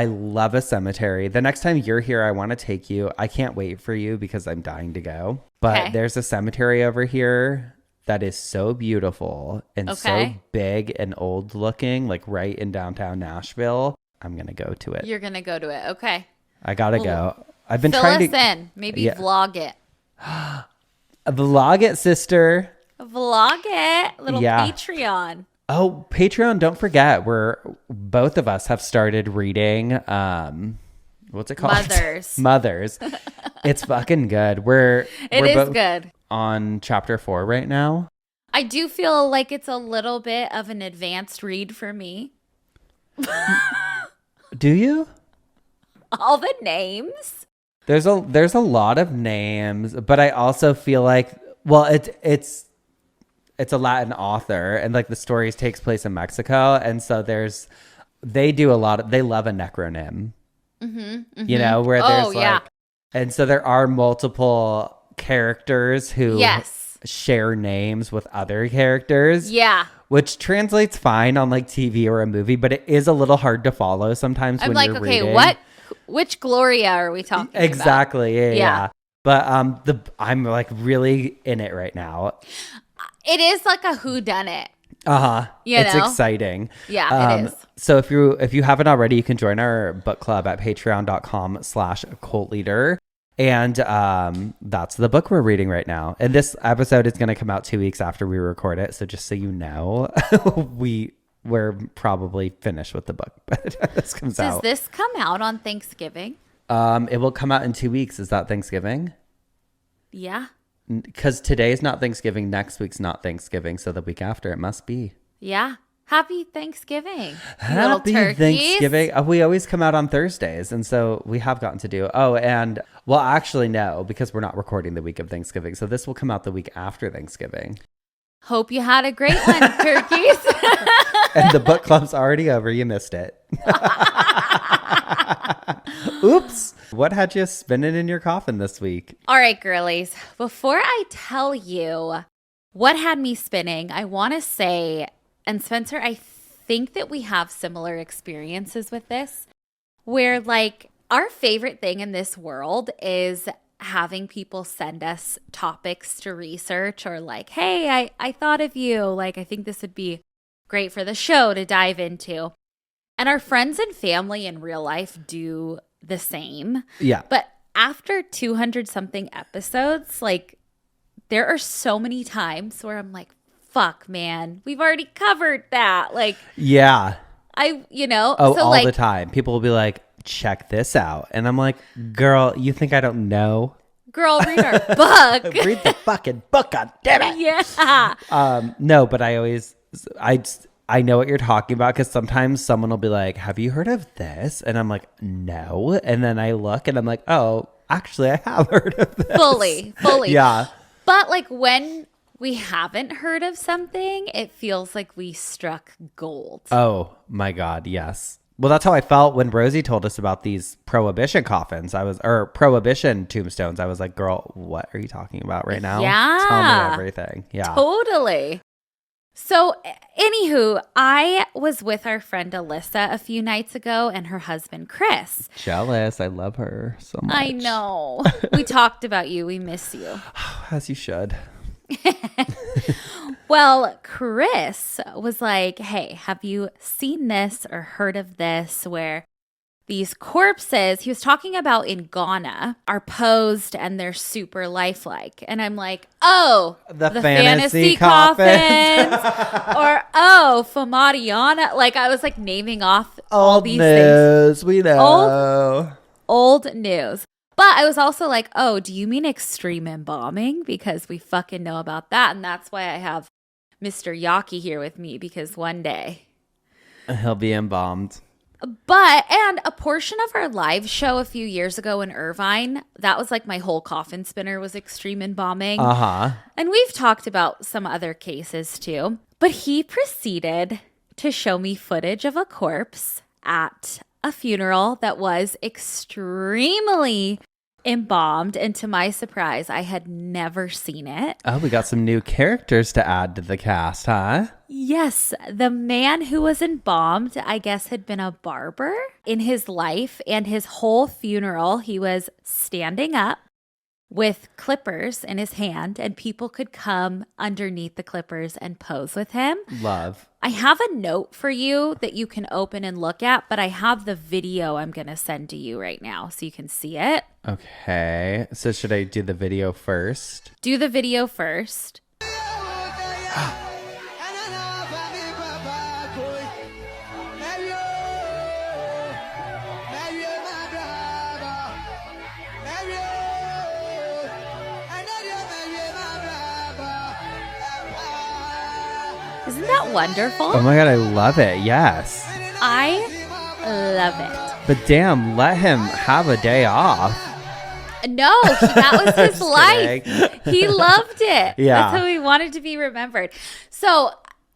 love a cemetery. The next time you're here, I want to take you. I can't wait for you because I'm dying to go. But there's a cemetery over here that is so beautiful and so big and old looking, like right in downtown Nashville. I'm going to go to it. You're going to go to it. Okay. I got to go. I've been fill trying us in. Maybe vlog it. Vlog it, sister. Vlog it. Little Patreon. Oh, Patreon. Don't forget. Both of us have started reading, what's it called? Mothers. It's fucking good. It is both good. On chapter 4 right now. I do feel like it's a little bit of an advanced read for me. Do you? All the names? There's a lot of names, but I also feel like, well, it's a Latin author, and like the stories takes place in Mexico, and so they love a necronym. Where there's and so there are multiple characters who share names with other characters. Yeah. Which translates fine on like TV or a movie, but it is a little hard to follow sometimes when you're reading. Which Gloria are we talking about? Exactly. Yeah. But I'm like really in it right now. It is like a whodunit. It's exciting. Yeah, it is. So if you haven't already, you can join our book club at patreon.com/cultleader. And that's the book we're reading right now. And this episode is going to come out 2 weeks after we record it. So just so you know, we're probably finished with the book. But this comes out. Does this come out on Thanksgiving? It will come out in 2 weeks. Is that Thanksgiving? Yeah. Because today's not Thanksgiving. Next week's not Thanksgiving. So the week after it must be. Yeah. Happy Thanksgiving. Happy Thanksgiving. We always come out on Thursdays. And so we have gotten to do. Oh, and well, actually, no, because we're not recording the week of Thanksgiving. So this will come out the week after Thanksgiving. Hope you had a great one, turkeys. And the book club's already over. You missed it. Oops. What had you spinning in your coffin this week? All right, girlies. Before I tell you what had me spinning, I want to say, and Spencer, I think that we have similar experiences with this, where like our favorite thing in this world is having people send us topics to research, or like, hey, I thought of you. Like, I think this would be great for the show to dive into. And our friends and family in real life do the same. Yeah. But after 200 something episodes, like there are so many times where I'm like, fuck, man, we've already covered that. Like, yeah. Oh, so all the time. People will be like, check this out. And I'm like, girl, you think I don't know? Girl, read our book. Read the fucking book, god damn it. Yeah. No, but I know what you're talking about, because sometimes someone will be like, have you heard of this? And I'm like, no. And then I look and I'm like, oh, actually, I have heard of this. Fully. Yeah. But like when we haven't heard of something, it feels like we struck gold. Oh my God, yes. Well, that's how I felt when Rosie told us about these prohibition coffins. Or prohibition tombstones. I was like, girl, what are you talking about right now? Yeah. Tell me everything. Yeah. Totally. So, anywho, I was with our friend Alyssa a few nights ago and her husband, Chris. Jealous. I love her so much. I know. We talked about you. We miss you. As you should. Well, Chris was like, hey, have you seen this or heard of this where these corpses, he was talking about in Ghana, are posed and they're super lifelike. And I'm like, oh, the fantasy coffins. Or, oh, Famadiana. Like, I was like naming off all these news, things. We know. Old news. But I was also like, oh, do you mean extreme embalming? Because we fucking know about that. And that's why I have Mr. Yaki here with me, because one day he'll be embalmed. And a portion of our live show a few years ago in Irvine, that was like my whole coffin spinner was extreme embalming. And we've talked about some other cases too. But he proceeded to show me footage of a corpse at a funeral that was extremely embalmed, and to my surprise, I had never seen it. Oh, we got some new characters to add to the cast, huh? Yes, the man who was embalmed, I guess, had been a barber in his life, and his whole funeral, he was standing up with clippers in his hand, and people could come underneath the clippers and pose with him. Love. I have a note for you that you can open and look at, but I have the video I'm going to send to you right now so you can see it. Okay. So should I do the video first? Do the video first. Isn't that wonderful? Oh my God, I love it. Yes. I love it. But damn, let him have a day off. No, that was his life. He loved it. Yeah. That's how he wanted to be remembered. So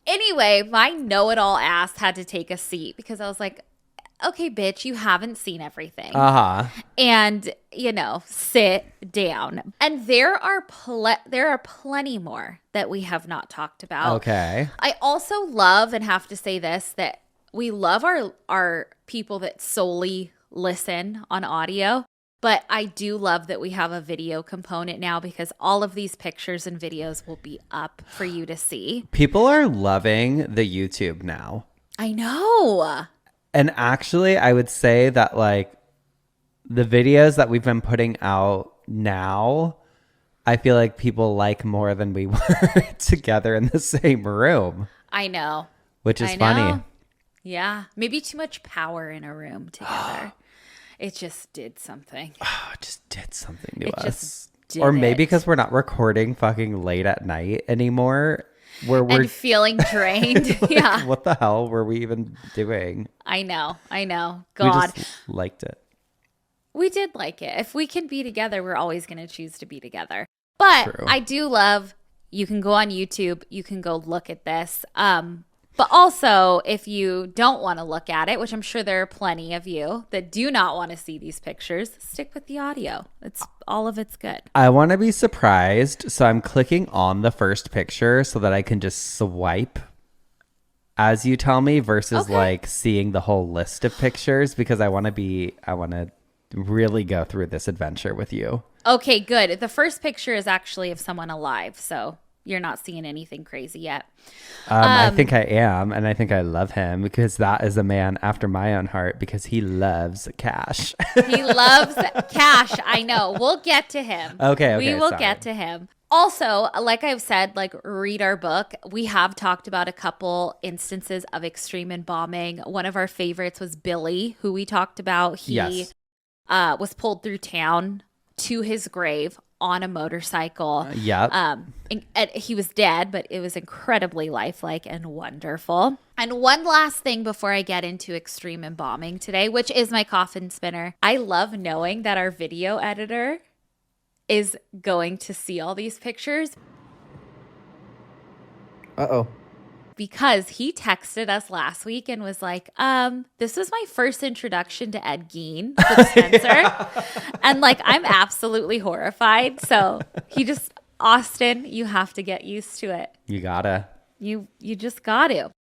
anyway, my know-it-all ass had to take a seat because I was like, okay, bitch, you haven't seen everything. And, sit down. And there are plenty more that we have not talked about. Okay. I also love, and have to say this, that we love our people that solely listen on audio. But I do love that we have a video component now because all of these pictures and videos will be up for you to see. People are loving the YouTube now. I know. And actually, I would say that like the videos that we've been putting out now, I feel like people like more than we were together in the same room. I know. Which is funny. Yeah. Maybe too much power in a room together. It just did something. Oh, it just did something to us. Or maybe because we're not recording fucking late at night anymore. Where we're feeling drained. Yeah. What the hell were we even doing? I know. God. We just liked it. We did like it. If we can be together, we're always going to choose to be together. But true. I do love, you can go on YouTube, you can go look at this. But also, if you don't want to look at it, which I'm sure there are plenty of you that do not want to see these pictures, stick with the audio. All of it's good. I want to be surprised, so I'm clicking on the first picture so that I can just swipe as you tell me versus like seeing the whole list of pictures because I want to really go through this adventure with you. Okay, good. The first picture is actually of someone alive, so you're not seeing anything crazy yet. I think I am, and I think I love him because that is a man after my own heart because he loves cash. He loves cash. I know. We'll get to him. Okay. We will get to him. Also, like I've said, like read our book. We have talked about a couple instances of extreme embalming. One of our favorites was Billy, who we talked about. He was pulled through town to his grave on a motorcycle. And he was dead, but it was incredibly lifelike and wonderful. And one last thing before I get into extreme embalming today, which is my coffin spinner. I love knowing that our video editor is going to see all these pictures. Uh-oh. because he texted us last week and was like, this was my first introduction to Ed Gein with Spencer. And like, I'm absolutely horrified. So he just, Austin, you have to get used to it. You gotta. You just got to.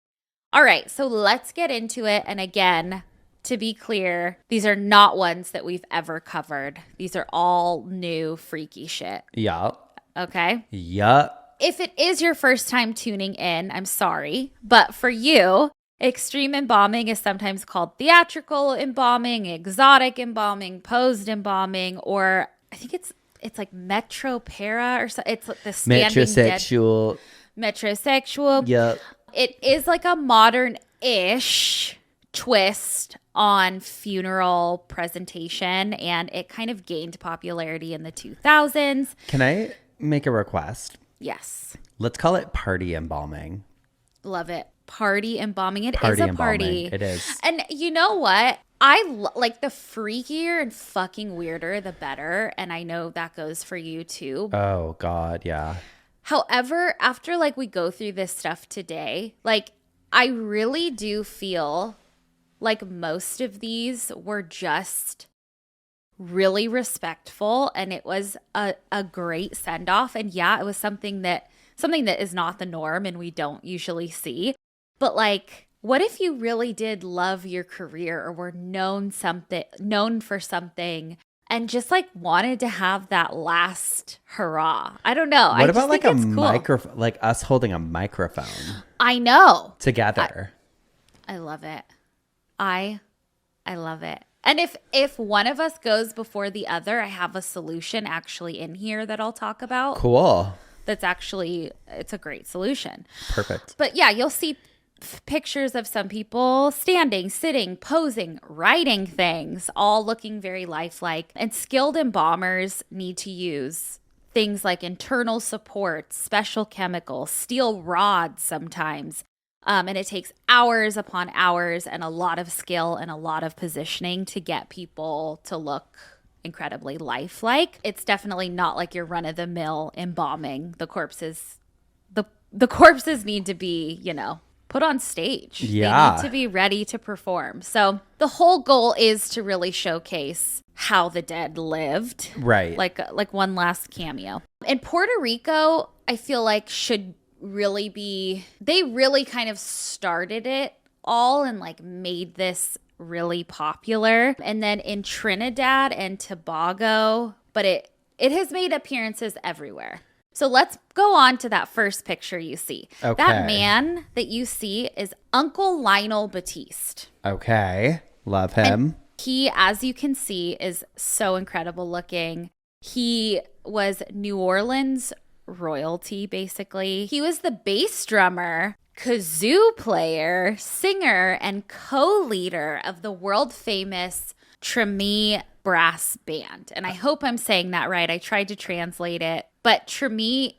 All right. So let's get into it. And again, to be clear, these are not ones that we've ever covered. These are all new freaky shit. Yup. Okay? Yup. If it is your first time tuning in, I'm sorry. But for you, extreme embalming is sometimes called theatrical embalming, exotic embalming, posed embalming, or I think it's like metropara or so. It's the standing Metrosexual. Metrosexual. Yep. It is like a modern-ish twist on funeral presentation, and it kind of gained popularity in the 2000s. Can I make a request? Yes. Let's call it party embalming. Love it. Party embalming. It Party is a embalming. party. It is. And you know what? I like the freakier and fucking weirder, the better. And I know that goes for you too. Oh, God. Yeah. However, after like we go through this stuff today, like I really do feel like most of these were just really respectful, and it was a great send-off. And yeah, it was something that is not the norm and we don't usually see. But like, what if you really did love your career or were known for something and just like wanted to have that last hurrah? I don't know. What about like a cool. microphone, like us holding a microphone I know. together? I love it. I love it. And if one of us goes before the other, I have a solution actually in here that I'll talk about. Cool. That's actually, it's a great solution. Perfect. But yeah, you'll see pictures of some people standing, sitting, posing, writing things, all looking very lifelike. And skilled embalmers need to use things like internal support, special chemicals, steel rods sometimes. And it takes hours upon hours and a lot of skill and a lot of positioning to get people to look incredibly lifelike. It's definitely not like your run-of-the-mill embalming. The corpses need to be, put on stage. Yeah. They need to be ready to perform. So the whole goal is to really showcase how the dead lived. Right. Like one last cameo. In Puerto Rico, I feel like they really kind of started it all and like made this really popular. And then in Trinidad and Tobago, but it has made appearances everywhere. So let's go on to that first picture you see. Okay. That man that you see is Uncle Lionel Batiste. Okay. Love him. And he, as you can see, is so incredible looking. He was New Orleans royalty, basically. He was the bass drummer, kazoo player, singer, and co-leader of the world-famous Treme brass band. And I hope I'm saying that right. I tried to translate it. But Treme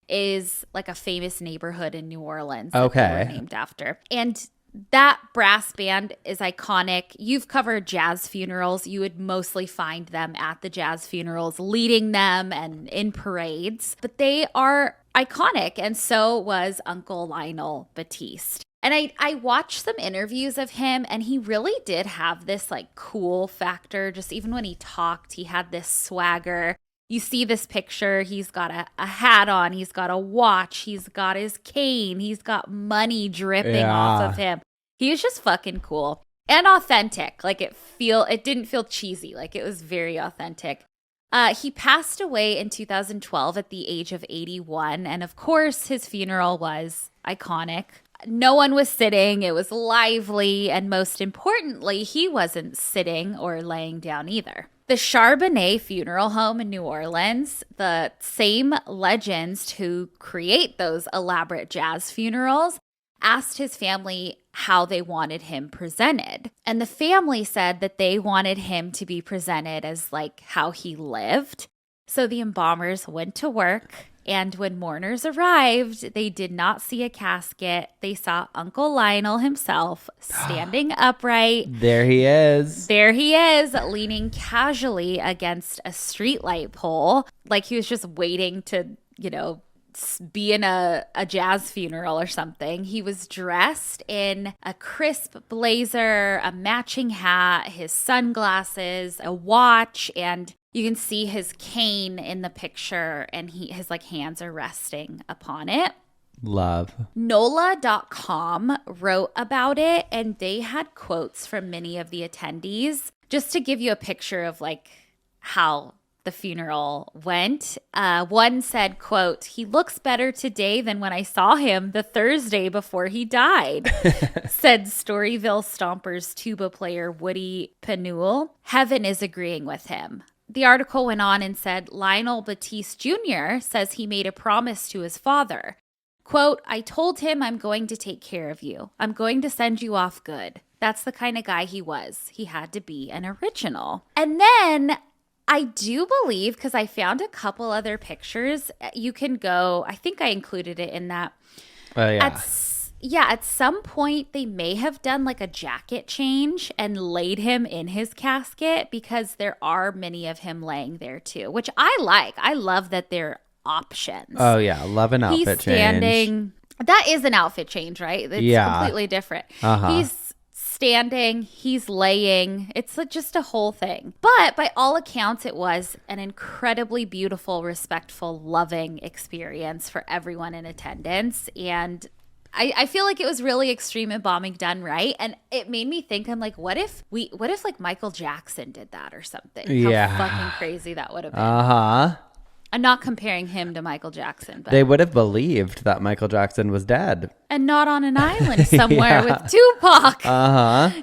is like a famous neighborhood in New Orleans that they were named after. And that brass band is iconic. You've covered jazz funerals. You would mostly find them at the jazz funerals, leading them and in parades. But they are iconic, and so was Uncle Lionel Batiste. And I watched some interviews of him, and he really did have this like cool factor. Just even when he talked, he had this swagger. You see this picture, he's got a hat on, he's got a watch, he's got his cane, he's got money dripping off of him. He was just fucking cool and authentic. Like it didn't feel cheesy. Like it was very authentic. He passed away in 2012 at the age of 81. And of course, his funeral was iconic. No one was sitting. It was lively. And most importantly, he wasn't sitting or laying down either. The Charbonnet Funeral Home in New Orleans, the same legends who create those elaborate jazz funerals, asked his family how they wanted him presented. And the family said that they wanted him to be presented as like how he lived. So the embalmers went to work, and when mourners arrived, they did not see a casket. They saw Uncle Lionel himself standing upright. There he is. There he is, leaning casually against a streetlight pole, like he was just waiting to, be in a jazz funeral or something. He was dressed in a crisp blazer, a matching hat, his sunglasses, a watch, and you can see his cane in the picture, and his like hands are resting upon it. Love. NOLA.com wrote about it, and they had quotes from many of the attendees just to give you a picture of like how the funeral went. One said, quote, "He looks better today than when I saw him the Thursday before he died," said Storyville Stompers tuba player Woody Penewell. Heaven is agreeing with him. The article went on and said, Lionel Batiste Jr. says he made a promise to his father. Quote, "I told him I'm going to take care of you. I'm going to send you off good." That's the kind of guy he was. He had to be an original. And then I do believe, because I found a couple other pictures, you can go, I think I included it in that. Oh, yeah. At some point they may have done like a jacket change and laid him in his casket, because there are many of him laying there too, which I like. I love that they're options. Oh, yeah. Love an outfit change. That is an outfit change, right? It's completely different. He's standing, he's laying. It's just a whole thing. But by all accounts, it was an incredibly beautiful, respectful, loving experience for everyone in attendance. And I feel like it was really extreme embalming done right. And it made me think, I'm like, what if like Michael Jackson did that or something? Yeah. How fucking crazy that would have been. I'm not comparing him to Michael Jackson, but they would have believed that Michael Jackson was dead. And not on an island somewhere with Tupac.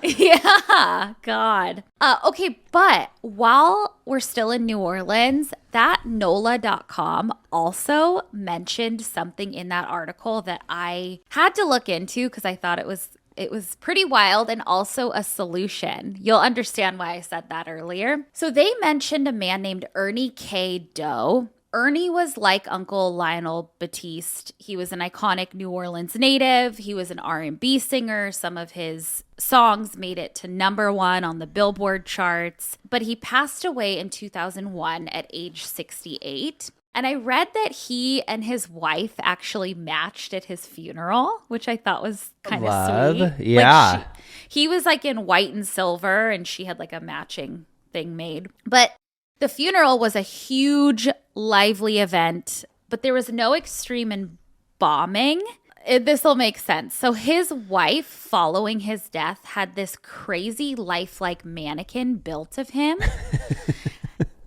Yeah, God. Okay, but while we're still in New Orleans, that NOLA.com also mentioned something in that article that I had to look into because I thought it was pretty wild, and also a solution. You'll understand why I said that earlier. So they mentioned a man named Ernie K. Doe. Ernie was like Uncle Lionel Batiste. He was an iconic New Orleans native. He was an R&B singer. Some of his songs made it to #1 on the Billboard charts. But he passed away in 2001 at age 68. And I read that he and his wife actually matched at his funeral, which I thought was kind of sweet. Yeah. Like he was like in white and silver, and she had like a matching thing made. But the funeral was a huge, lively event, but there was no extreme embalming. This will make sense. So his wife, following his death, had this crazy lifelike mannequin built of him.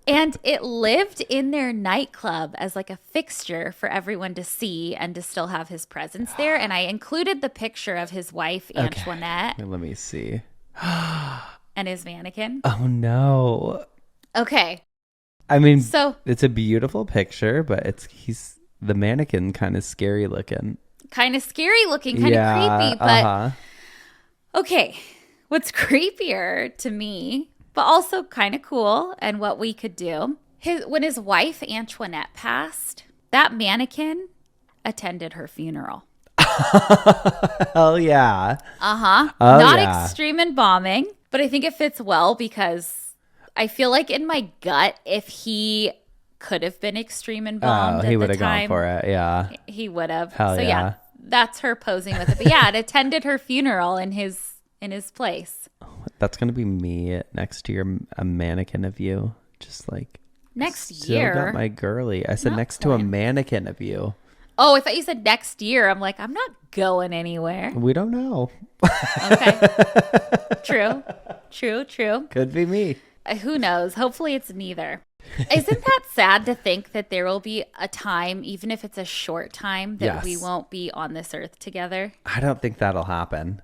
And it lived in their nightclub as like a fixture for everyone to see and to still have his presence there. And I included the picture of his wife, Antoinette. Let me see. And his mannequin. Oh, no. Okay. I mean, so it's a beautiful picture, but he's the mannequin kind of scary looking. Kind of scary looking, kind of creepy. But okay, what's creepier to me, but also kind of cool, and what we could do, when his wife Antoinette passed, that mannequin attended her funeral. Hell yeah. Oh, not extreme embalming, but I think it fits well because I feel like in my gut, if he could have been extreme embalmed, he would have gone for it. Yeah, he would have. Hell so yeah, that's her posing with it. But yeah, it attended her funeral in his place. That's gonna be me next to a mannequin of you, just like next still year. Got my girly. I said next to a mannequin of you. Oh, I thought you said next year. I'm like, I'm not going anywhere. We don't know. Okay. True. Could be me. Who knows? Hopefully it's neither. Isn't that sad to think that there will be a time, even if it's a short time, that we won't be on this earth together? I don't think that'll happen.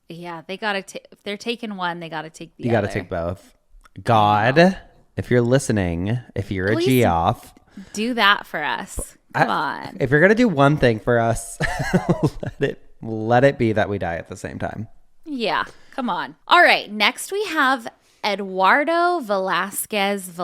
Yeah, they got to. If they're taking one, they got to take the other. You got to take both. God, if you're listening, if you're a Geoff, do that for us. Come on. If you're gonna do one thing for us, let it be that we die at the same time. Yeah, come on. All right, next we have Eduardo Velasquez.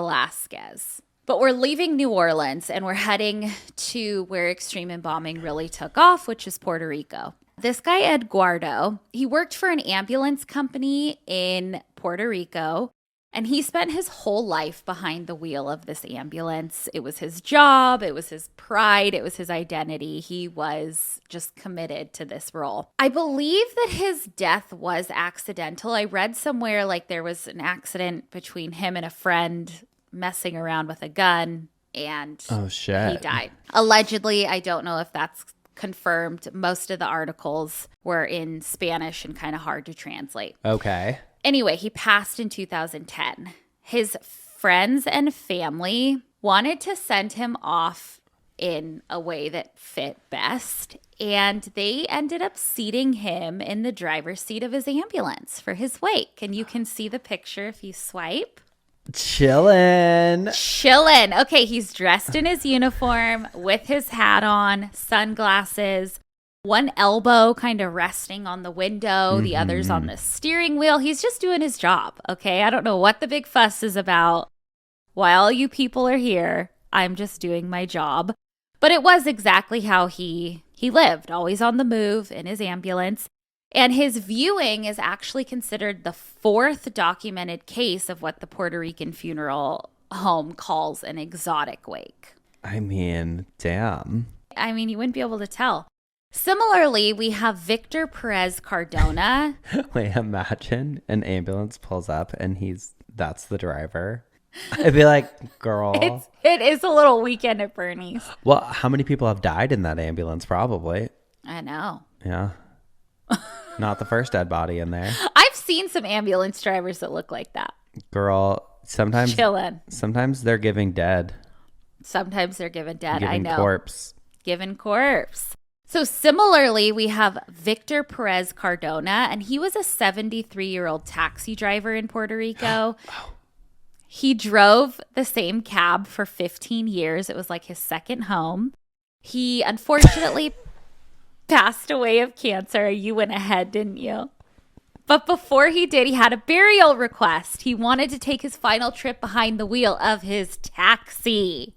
But we're leaving New Orleans and we're heading to where extreme embalming really took off, which is Puerto Rico. This guy, Eduardo, he worked for an ambulance company in Puerto Rico. And he spent his whole life behind the wheel of this ambulance. It was his job. It was his pride. It was his identity. He was just committed to this role. I believe that his death was accidental. I read somewhere like there was an accident between him and a friend messing around with a gun, and he died. Allegedly, I don't know if that's confirmed. Most of the articles were in Spanish and kind of hard to translate. Okay. Anyway, he passed in 2010. His friends and family wanted to send him off in a way that fit best, and they ended up seating him in the driver's seat of his ambulance for his wake. And you can see the picture if you swipe. Chillin'. Okay, he's dressed in his uniform with his hat on, sunglasses, one elbow kind of resting on the window, the other's on the steering wheel. He's just doing his job, okay? I don't know what the big fuss is about. While you people are here, I'm just doing my job. But it was exactly how he lived, always on the move in his ambulance. And his viewing is actually considered the fourth documented case of what the Puerto Rican funeral home calls an exotic wake. I mean, damn. I mean, you wouldn't be able to tell. Similarly, we have Victor Perez Cardona. Wait, imagine an ambulance pulls up and that's the driver. I'd be like, girl. It is a little Weekend at Bernie's. Well, how many people have died in that ambulance? Probably. I know. Yeah. Not the first dead body in there. I've seen some ambulance drivers that look like that. Girl, sometimes chillin'. Sometimes they're giving dead. Sometimes they're given dead. I know. Giving corpse. So similarly, we have Victor Perez Cardona, and he was a 73-year-old taxi driver in Puerto Rico. He drove the same cab for 15 years. It was like his second home. He unfortunately passed away of cancer. You went ahead, didn't you? But before he did, he had a burial request. He wanted to take his final trip behind the wheel of his taxi.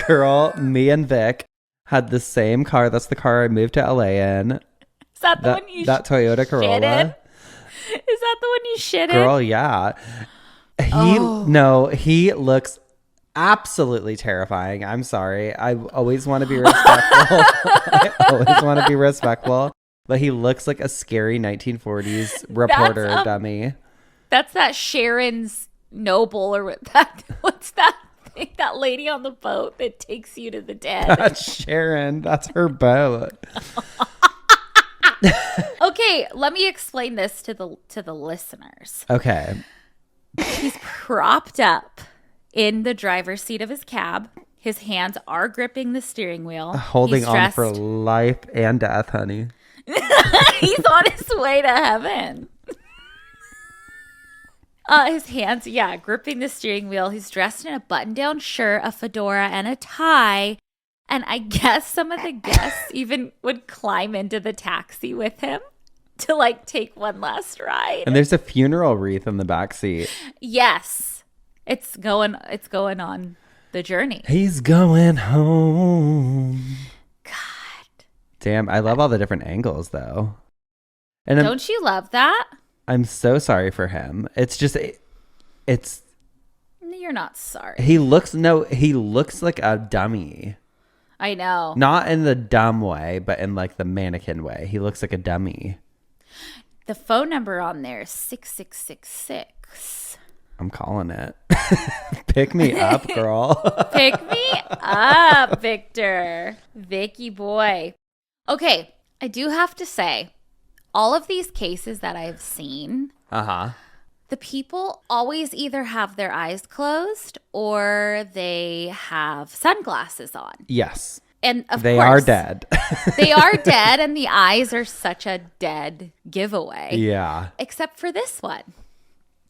Girl, me and Vic had the same car. That's the car I moved to LA in. Is that the one you that Toyota Corolla? Is that the one you shit in? Girl, yeah. He looks absolutely terrifying. I'm sorry. I always want to be respectful. But he looks like a scary 1940s reporter dummy. That's that Sharon's Noble or what's that thing? That lady on the boat that takes you to the dead. That's Sharon. That's her boat. Okay, let me explain this to the listeners. Okay. He's propped up in the driver's seat of his cab. His hands are gripping the steering wheel. Holding on for life and death, honey. He's on his way to heaven. His hands, gripping the steering wheel. He's dressed in a button-down shirt, a fedora, and a tie. And I guess some of the guests even would climb into the taxi with him to take one last ride. And there's a funeral wreath in the back seat. Yes. It's going on the journey. He's going home. God. Damn, I love all the different angles though. And don't you love that? I'm so sorry for him. It's You're not sorry. He looks like a dummy. I know. Not in the dumb way, but in the mannequin way. He looks like a dummy. The phone number on there is 6666. I'm calling it. Pick me up, girl. Pick me up, Victor. Vicky boy. Okay, I do have to say, all of these cases that I've seen, the people always either have their eyes closed or they have sunglasses on. Yes. And they are dead. They are dead, and the eyes are such a dead giveaway. Yeah. Except for this one.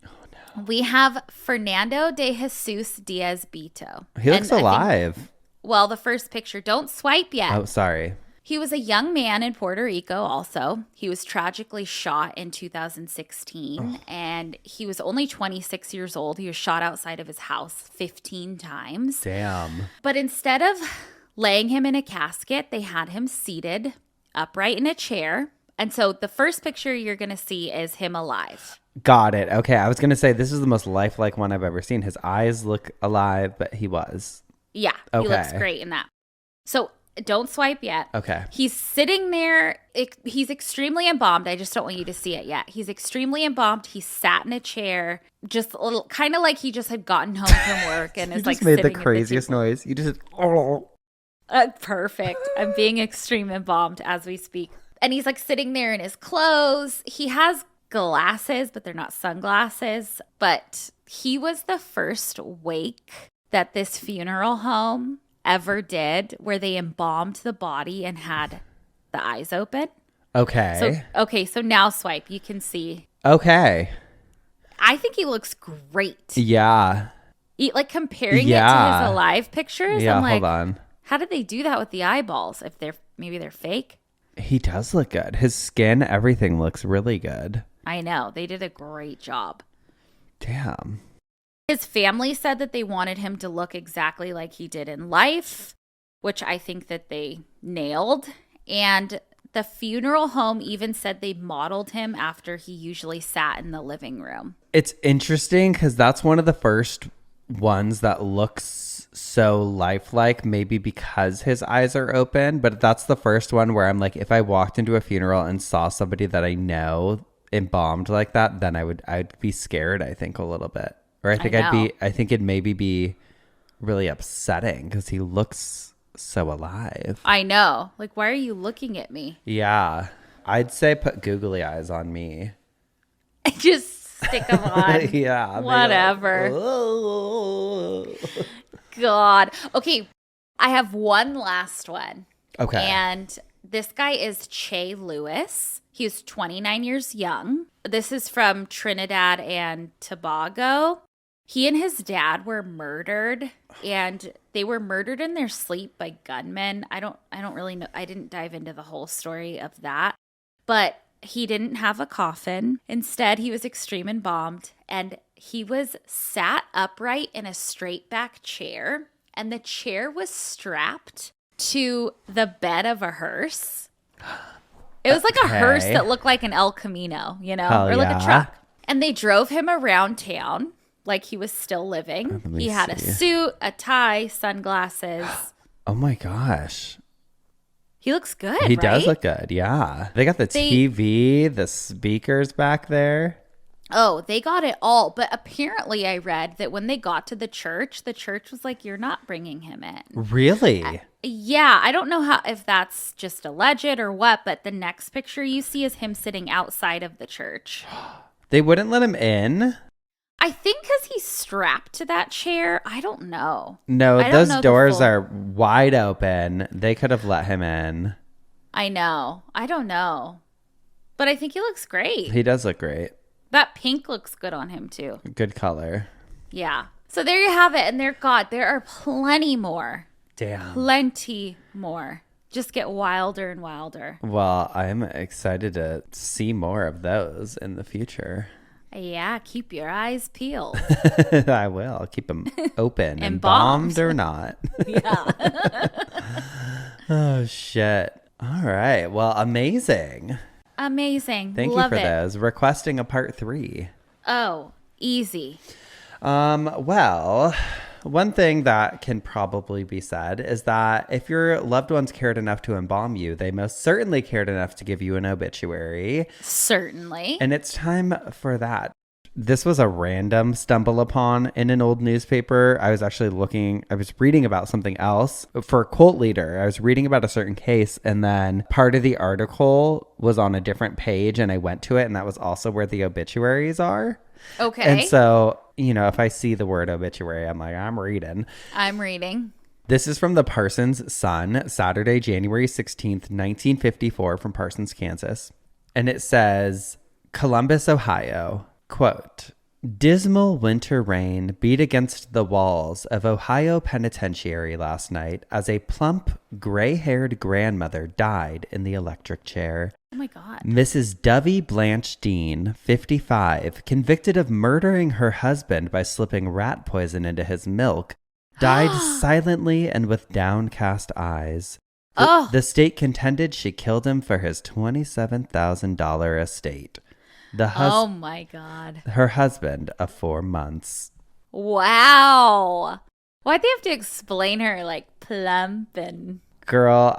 Oh, no. We have Fernando de Jesus Diaz Bito. He looks alive. The first picture. Don't swipe yet. Oh, sorry. He was a young man in Puerto Rico also. He was tragically shot in 2016, and he was only 26 years old. He was shot outside of his house 15 times. Damn. But instead of laying him in a casket, they had him seated upright in a chair. And so the first picture you're going to see is him alive. Got it. Okay. I was going to say this is the most lifelike one I've ever seen. His eyes look alive, but he was. Yeah. Okay. He looks great in that. So don't swipe yet. Okay. He's sitting there. He's extremely embalmed. I just don't want you to see it yet. He's extremely embalmed. He sat in a chair, just a little, kind of like he just had gotten home from work and is like made the sitting craziest noise. You just. Oh. Perfect. I'm being extreme embalmed as we speak. And he's like sitting there in his clothes. He has glasses, but they're not sunglasses. But he was the first wake that this funeral home ever did where they embalmed the body and had the eyes open. Okay. So now swipe. You can see. Okay. I think he looks great. Yeah. Like comparing it to his alive pictures. Yeah, I'm like, hold on. how did they do that with the eyeballs? If maybe they're fake. He does look good. His skin, everything looks really good. I know. They did a great job. Damn. His family said that they wanted him to look exactly like he did in life, which I think that they nailed. And the funeral home even said they modeled him after he usually sat in the living room. It's interesting because that's one of the first ones that looks so lifelike, maybe because his eyes are open. But that's the first one where I'm like, if I walked into a funeral and saw somebody that I know embalmed like that, then I'd be scared, I think, a little bit. Or I think I think it'd maybe be really upsetting because he looks so alive. I know. Like, why are you looking at me? Yeah. I'd say put googly eyes on me. Just stick them on. Yeah. Whatever. Like, God. Okay. I have one last one. okay. And this guy is Che Lewis. He's 29 years young. This is from Trinidad and Tobago. He and his dad were murdered, and they were murdered in their sleep by gunmen. I don't really know. I didn't dive into the whole story of that. But he didn't have a coffin. Instead, he was extreme embalmed, and he was sat upright in a straight back chair, and the chair was strapped to the bed of a hearse. It was like a hearse that looked like an El Camino, or like a truck. And they drove him around town like he was still living. He had a suit, a tie, sunglasses. Oh my gosh. He looks good, He right? does look good, yeah. They got the TV, the speakers back there. Oh, they got it all. But apparently I read that when they got to the church was like, you're not bringing him in. Really? Yeah, I don't know if that's just alleged or what, but the next picture you see is him sitting outside of the church. They wouldn't let him in? I think because he's strapped to that chair. I don't know. No, those doors are wide open. They could have let him in. I know. I don't know. But I think he looks great. He does look great. That pink looks good on him, too. Good color. Yeah. So there you have it. And there are plenty more. Damn. Plenty more. Just get wilder and wilder. Well, I'm excited to see more of those in the future. Yeah, keep your eyes peeled. I will. I'll keep them open. Embalmed or not. Yeah. Oh, shit. All right. Well, amazing. Amazing. Thank Love you for it. those. Requesting a part 3. Oh, easy. Well, one thing that can probably be said is that if your loved ones cared enough to embalm you, they most certainly cared enough to give you an obituary. Certainly. And it's time for that. This was a random stumble upon in an old newspaper. I was reading about something else for a cult leader. I was reading about a certain case, and then part of the article was on a different page, and I went to it, and that was also where the obituaries are. Okay. And so, if I see the word obituary, I'm like, I'm reading. This is from the Parsons Sun, Saturday, January 16th, 1954, from Parsons, Kansas. And it says, Columbus, Ohio. Quote, dismal winter rain beat against the walls of Ohio Penitentiary last night as a plump, gray-haired grandmother died in the electric chair. Oh my God. Mrs. Dovey Blanche Dean, 55, convicted of murdering her husband by slipping rat poison into his milk, died silently and with downcast eyes. The state contended she killed him for his $27,000 estate. Oh my God. Her husband of 4 months. Wow. Why'd they have to explain her like plump and... Girl,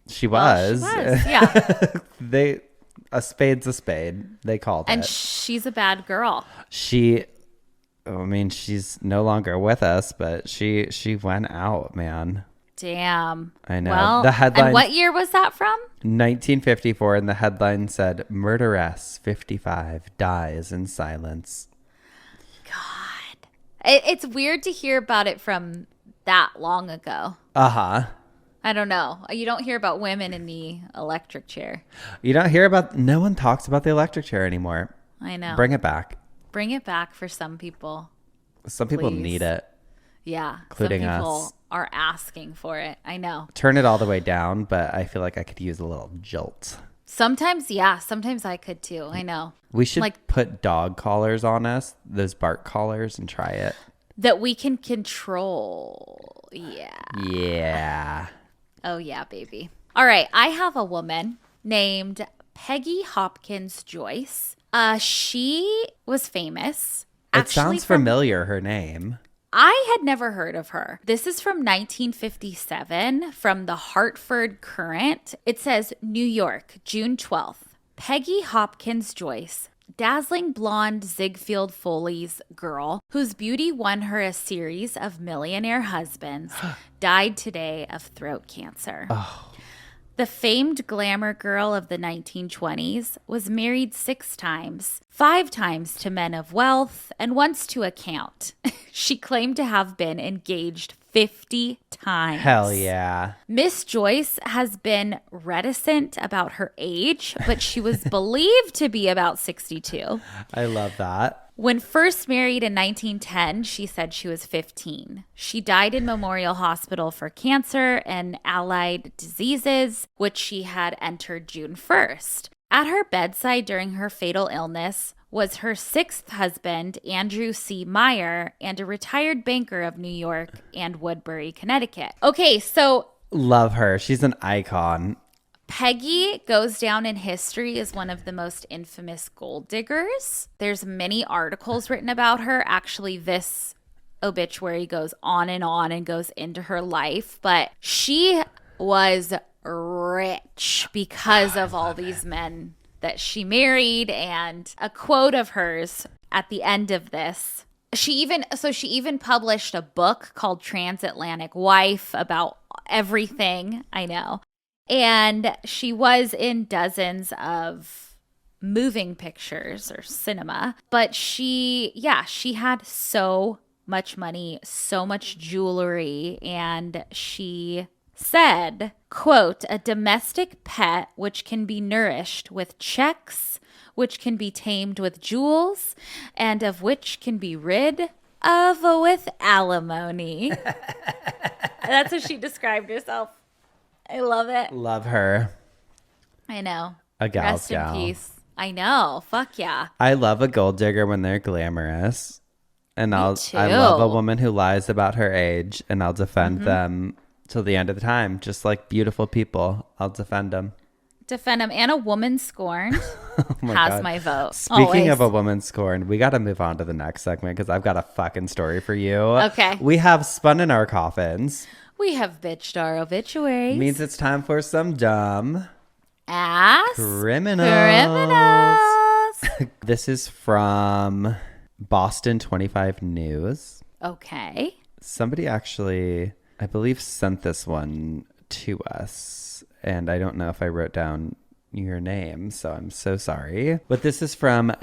she was. Yeah. A spade's a spade. They called it. And she's a bad girl. She's no longer with us, but she went out, man. Damn. I know. Well, the headline. And what year was that from? 1954, and the headline said, "Murderess 55 dies in silence." God. It's weird to hear about it from that long ago. Uh-huh. I don't know. You don't hear about women in the electric chair. You don't hear about, no one talks about the electric chair anymore. I know. Bring it back. Bring it back for some people. Some people Please. need it. Yeah. Including some people us. are asking for it. I know. Turn it all the way down, but I feel like I could use a little jolt. Sometimes, yeah. Sometimes I could too. I know. We should put dog collars on us, those bark collars, and try it. That we can control. Yeah. Yeah. Oh, yeah, baby. All right. I have a woman named Peggy Hopkins Joyce. She was famous. It sounds familiar, her name. I had never heard of her. This is from 1957 from the Hartford Courant. It says, New York, June 12th. Peggy Hopkins Joyce, dazzling blonde Ziegfeld Foley's girl, whose beauty won her a series of millionaire husbands, died today of throat cancer. Oh. The famed glamour girl of the 1920s was married 6 times, 5 times to men of wealth, and once to a count. She claimed to have been engaged 50 times. Hell yeah. Miss Joyce has been reticent about her age, but she was believed to be about 62. I love that. When first married in 1910, she said she was 15. She died in Memorial Hospital for cancer and allied diseases, which she had entered June 1st. At her bedside during her fatal illness was her 6th husband, Andrew C. Meyer, and a retired banker of New York and Woodbury, Connecticut. Okay, so... Love her. She's an icon. Peggy goes down in history as one of the most infamous gold diggers. There's many articles written about her. Actually, this obituary goes on and goes into her life. But she was rich because of all these men that she married. And a quote of hers at the end of this, she even published a book called Transatlantic Wife about everything. I know. And she was in dozens of moving pictures or cinema, but she had so much money, so much jewelry, and she said, quote, a domestic pet which can be nourished with checks, which can be tamed with jewels, and of which can be rid of with alimony. That's how she described herself. I love it. Love her. I know. A gal's Rest gal. in peace. I know. Fuck yeah. I love a gold digger when they're glamorous. And I too. love a woman who lies about her age, and I'll defend them till the end of the time. Just like beautiful people, I'll defend them. Defend him. And a woman scorned has God. my vote. Speaking of a woman scorned, we got to move on to the next segment because I've got a fucking story for you. Okay. We have spun in our coffins. We have bitched our obituaries. Means it's time for some dumb ass criminals. This is from Boston 25 News. Okay. Somebody actually, I believe, sent this one to us. And I don't know if I wrote down your name, so I'm so sorry. But this is from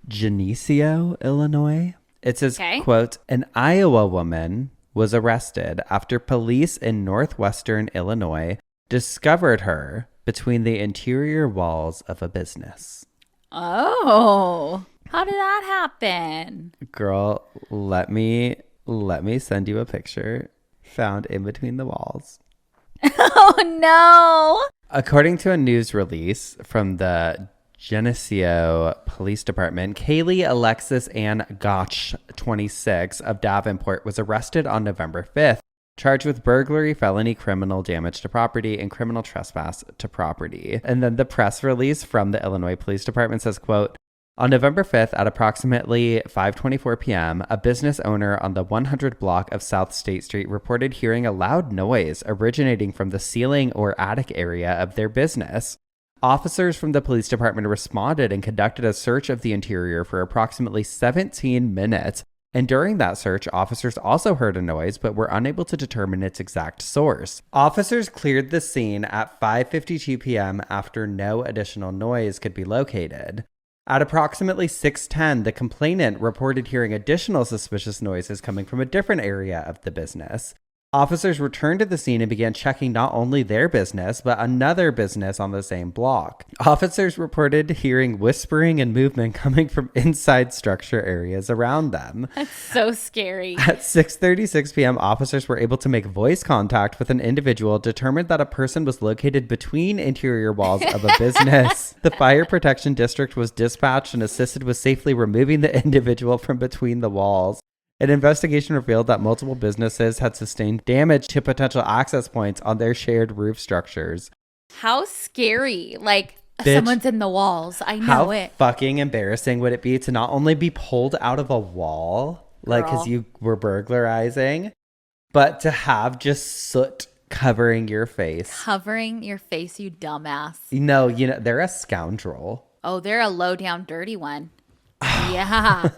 Geneseo, Illinois. It says, quote, an Iowa woman was arrested after police in northwestern Illinois discovered her between the interior walls of a business. Oh, how did that happen? Girl, let me send you a picture found in between the walls. Oh, no. According to a news release from the Geneseo Police Department, Kaylee Alexis Ann Gotch, 26, of Davenport, was arrested on November 5th charged with burglary, felony criminal damage to property, and criminal trespass to property. And then the press release from the Illinois Police Department says, quote, on November 5th at approximately 5:24 p.m., a business owner on the 100 block of South State Street reported hearing a loud noise originating from the ceiling or attic area of their business. Officers from the police department responded and conducted a search of the interior for approximately 17 minutes. And during that search, officers also heard a noise but were unable to determine its exact source. Officers cleared the scene at 5:52 p.m. after no additional noise could be located. At approximately 6:10, the complainant reported hearing additional suspicious noises coming from a different area of the business. Officers returned to the scene and began checking not only their business, but another business on the same block. Officers reported hearing whispering and movement coming from inside structure areas around them. That's so scary. At 6:36 p.m., officers were able to make voice contact with an individual, determined that a person was located between interior walls of a business. The fire protection district was dispatched and assisted with safely removing the individual from between the walls. An investigation revealed that multiple businesses had sustained damage to potential access points on their shared roof structures. How scary. Like, Bitch, someone's in the walls. I know it. How fucking embarrassing would it be to not only be pulled out of a wall, like, because you were burglarizing, but to have just soot covering your face. Covering your face, you dumbass. No, they're a scoundrel. Oh, they're a low down dirty one. Yeah.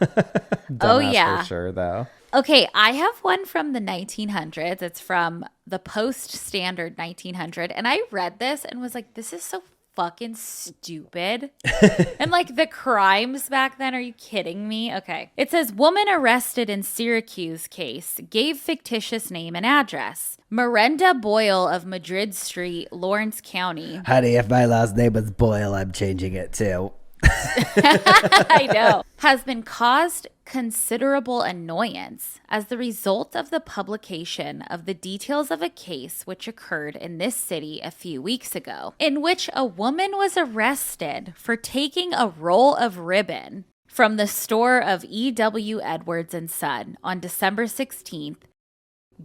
Oh, yeah. For sure, though. Okay, I have one from the 1900s. It's from the Post-Standard 1900. And I read this and was like, this is so fucking stupid. And like the crimes back then, are you kidding me? Okay. It says, woman arrested in Syracuse case gave fictitious name and address. Miranda Boyle of Madrid Street, Lawrence County. Honey, if my last name was Boyle, I'm changing it too. I know. Has been caused considerable annoyance as the result of the publication of the details of a case which occurred in this city a few weeks ago, in which a woman was arrested for taking a roll of ribbon from the store of E.W. Edwards and Son on December 16th,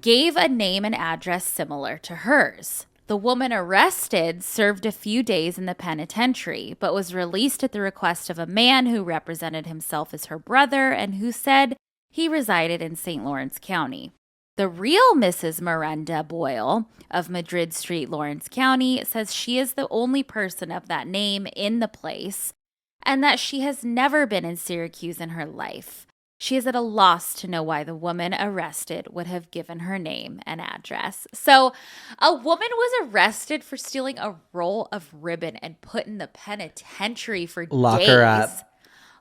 gave a name and address similar to hers. The woman arrested served a few days in the penitentiary, but was released at the request of a man who represented himself as her brother and who said he resided in St. Lawrence County. The real Mrs. Miranda Boyle of Madrid Street, Lawrence County, says she is the only person of that name in the place and that she has never been in Syracuse in her life. She is at a loss to know why the woman arrested would have given her name and address. So a woman was arrested for stealing a roll of ribbon and put in the penitentiary for days.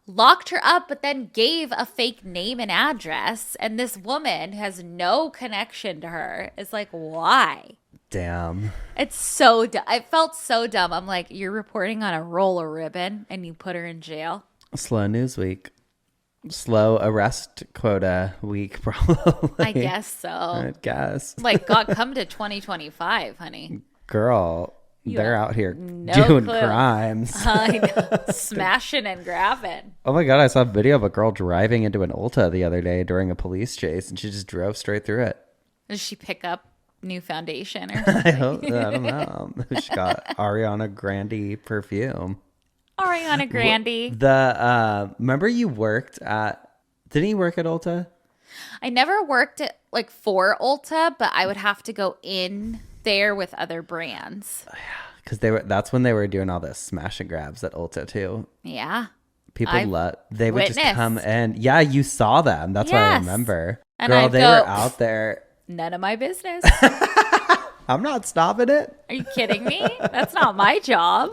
Locked her up, but then gave a fake name and address. And this woman has no connection to her. It's like, why? Damn. It's so dumb. I felt so dumb. I'm like, you're reporting on a roll of ribbon and you put her in jail? Slow news week. Slow arrest quota week, probably. I guess so. I guess. Like, God, come to 2025, honey. Girl, they're out here no doing clue. crimes. I know. Smashing and grabbing. Oh my God, I saw a video of a girl driving into an Ulta the other day during a police chase, and she just drove straight through it. Does she pick up new foundation or something? I don't know. She got Ariana Grande perfume. Ariana Grande. Remember you worked at, didn't you work at Ulta? I never worked at for Ulta, but I would have to go in there with other brands. Yeah, because that's when they were doing all the smash and grabs at Ulta too. Yeah. They would just come in. Yeah, you saw them. That's why I remember. And Girl, they were out there. None of my business. I'm not stopping it. Are you kidding me? That's not my job.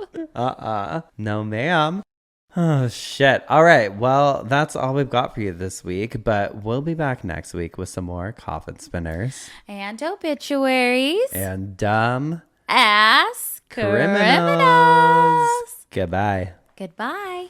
No, ma'am. Oh, shit. All right. Well, that's all we've got for you this week, but we'll be back next week with some more coffin spinners. And obituaries. And dumb ass criminals. Goodbye. Goodbye.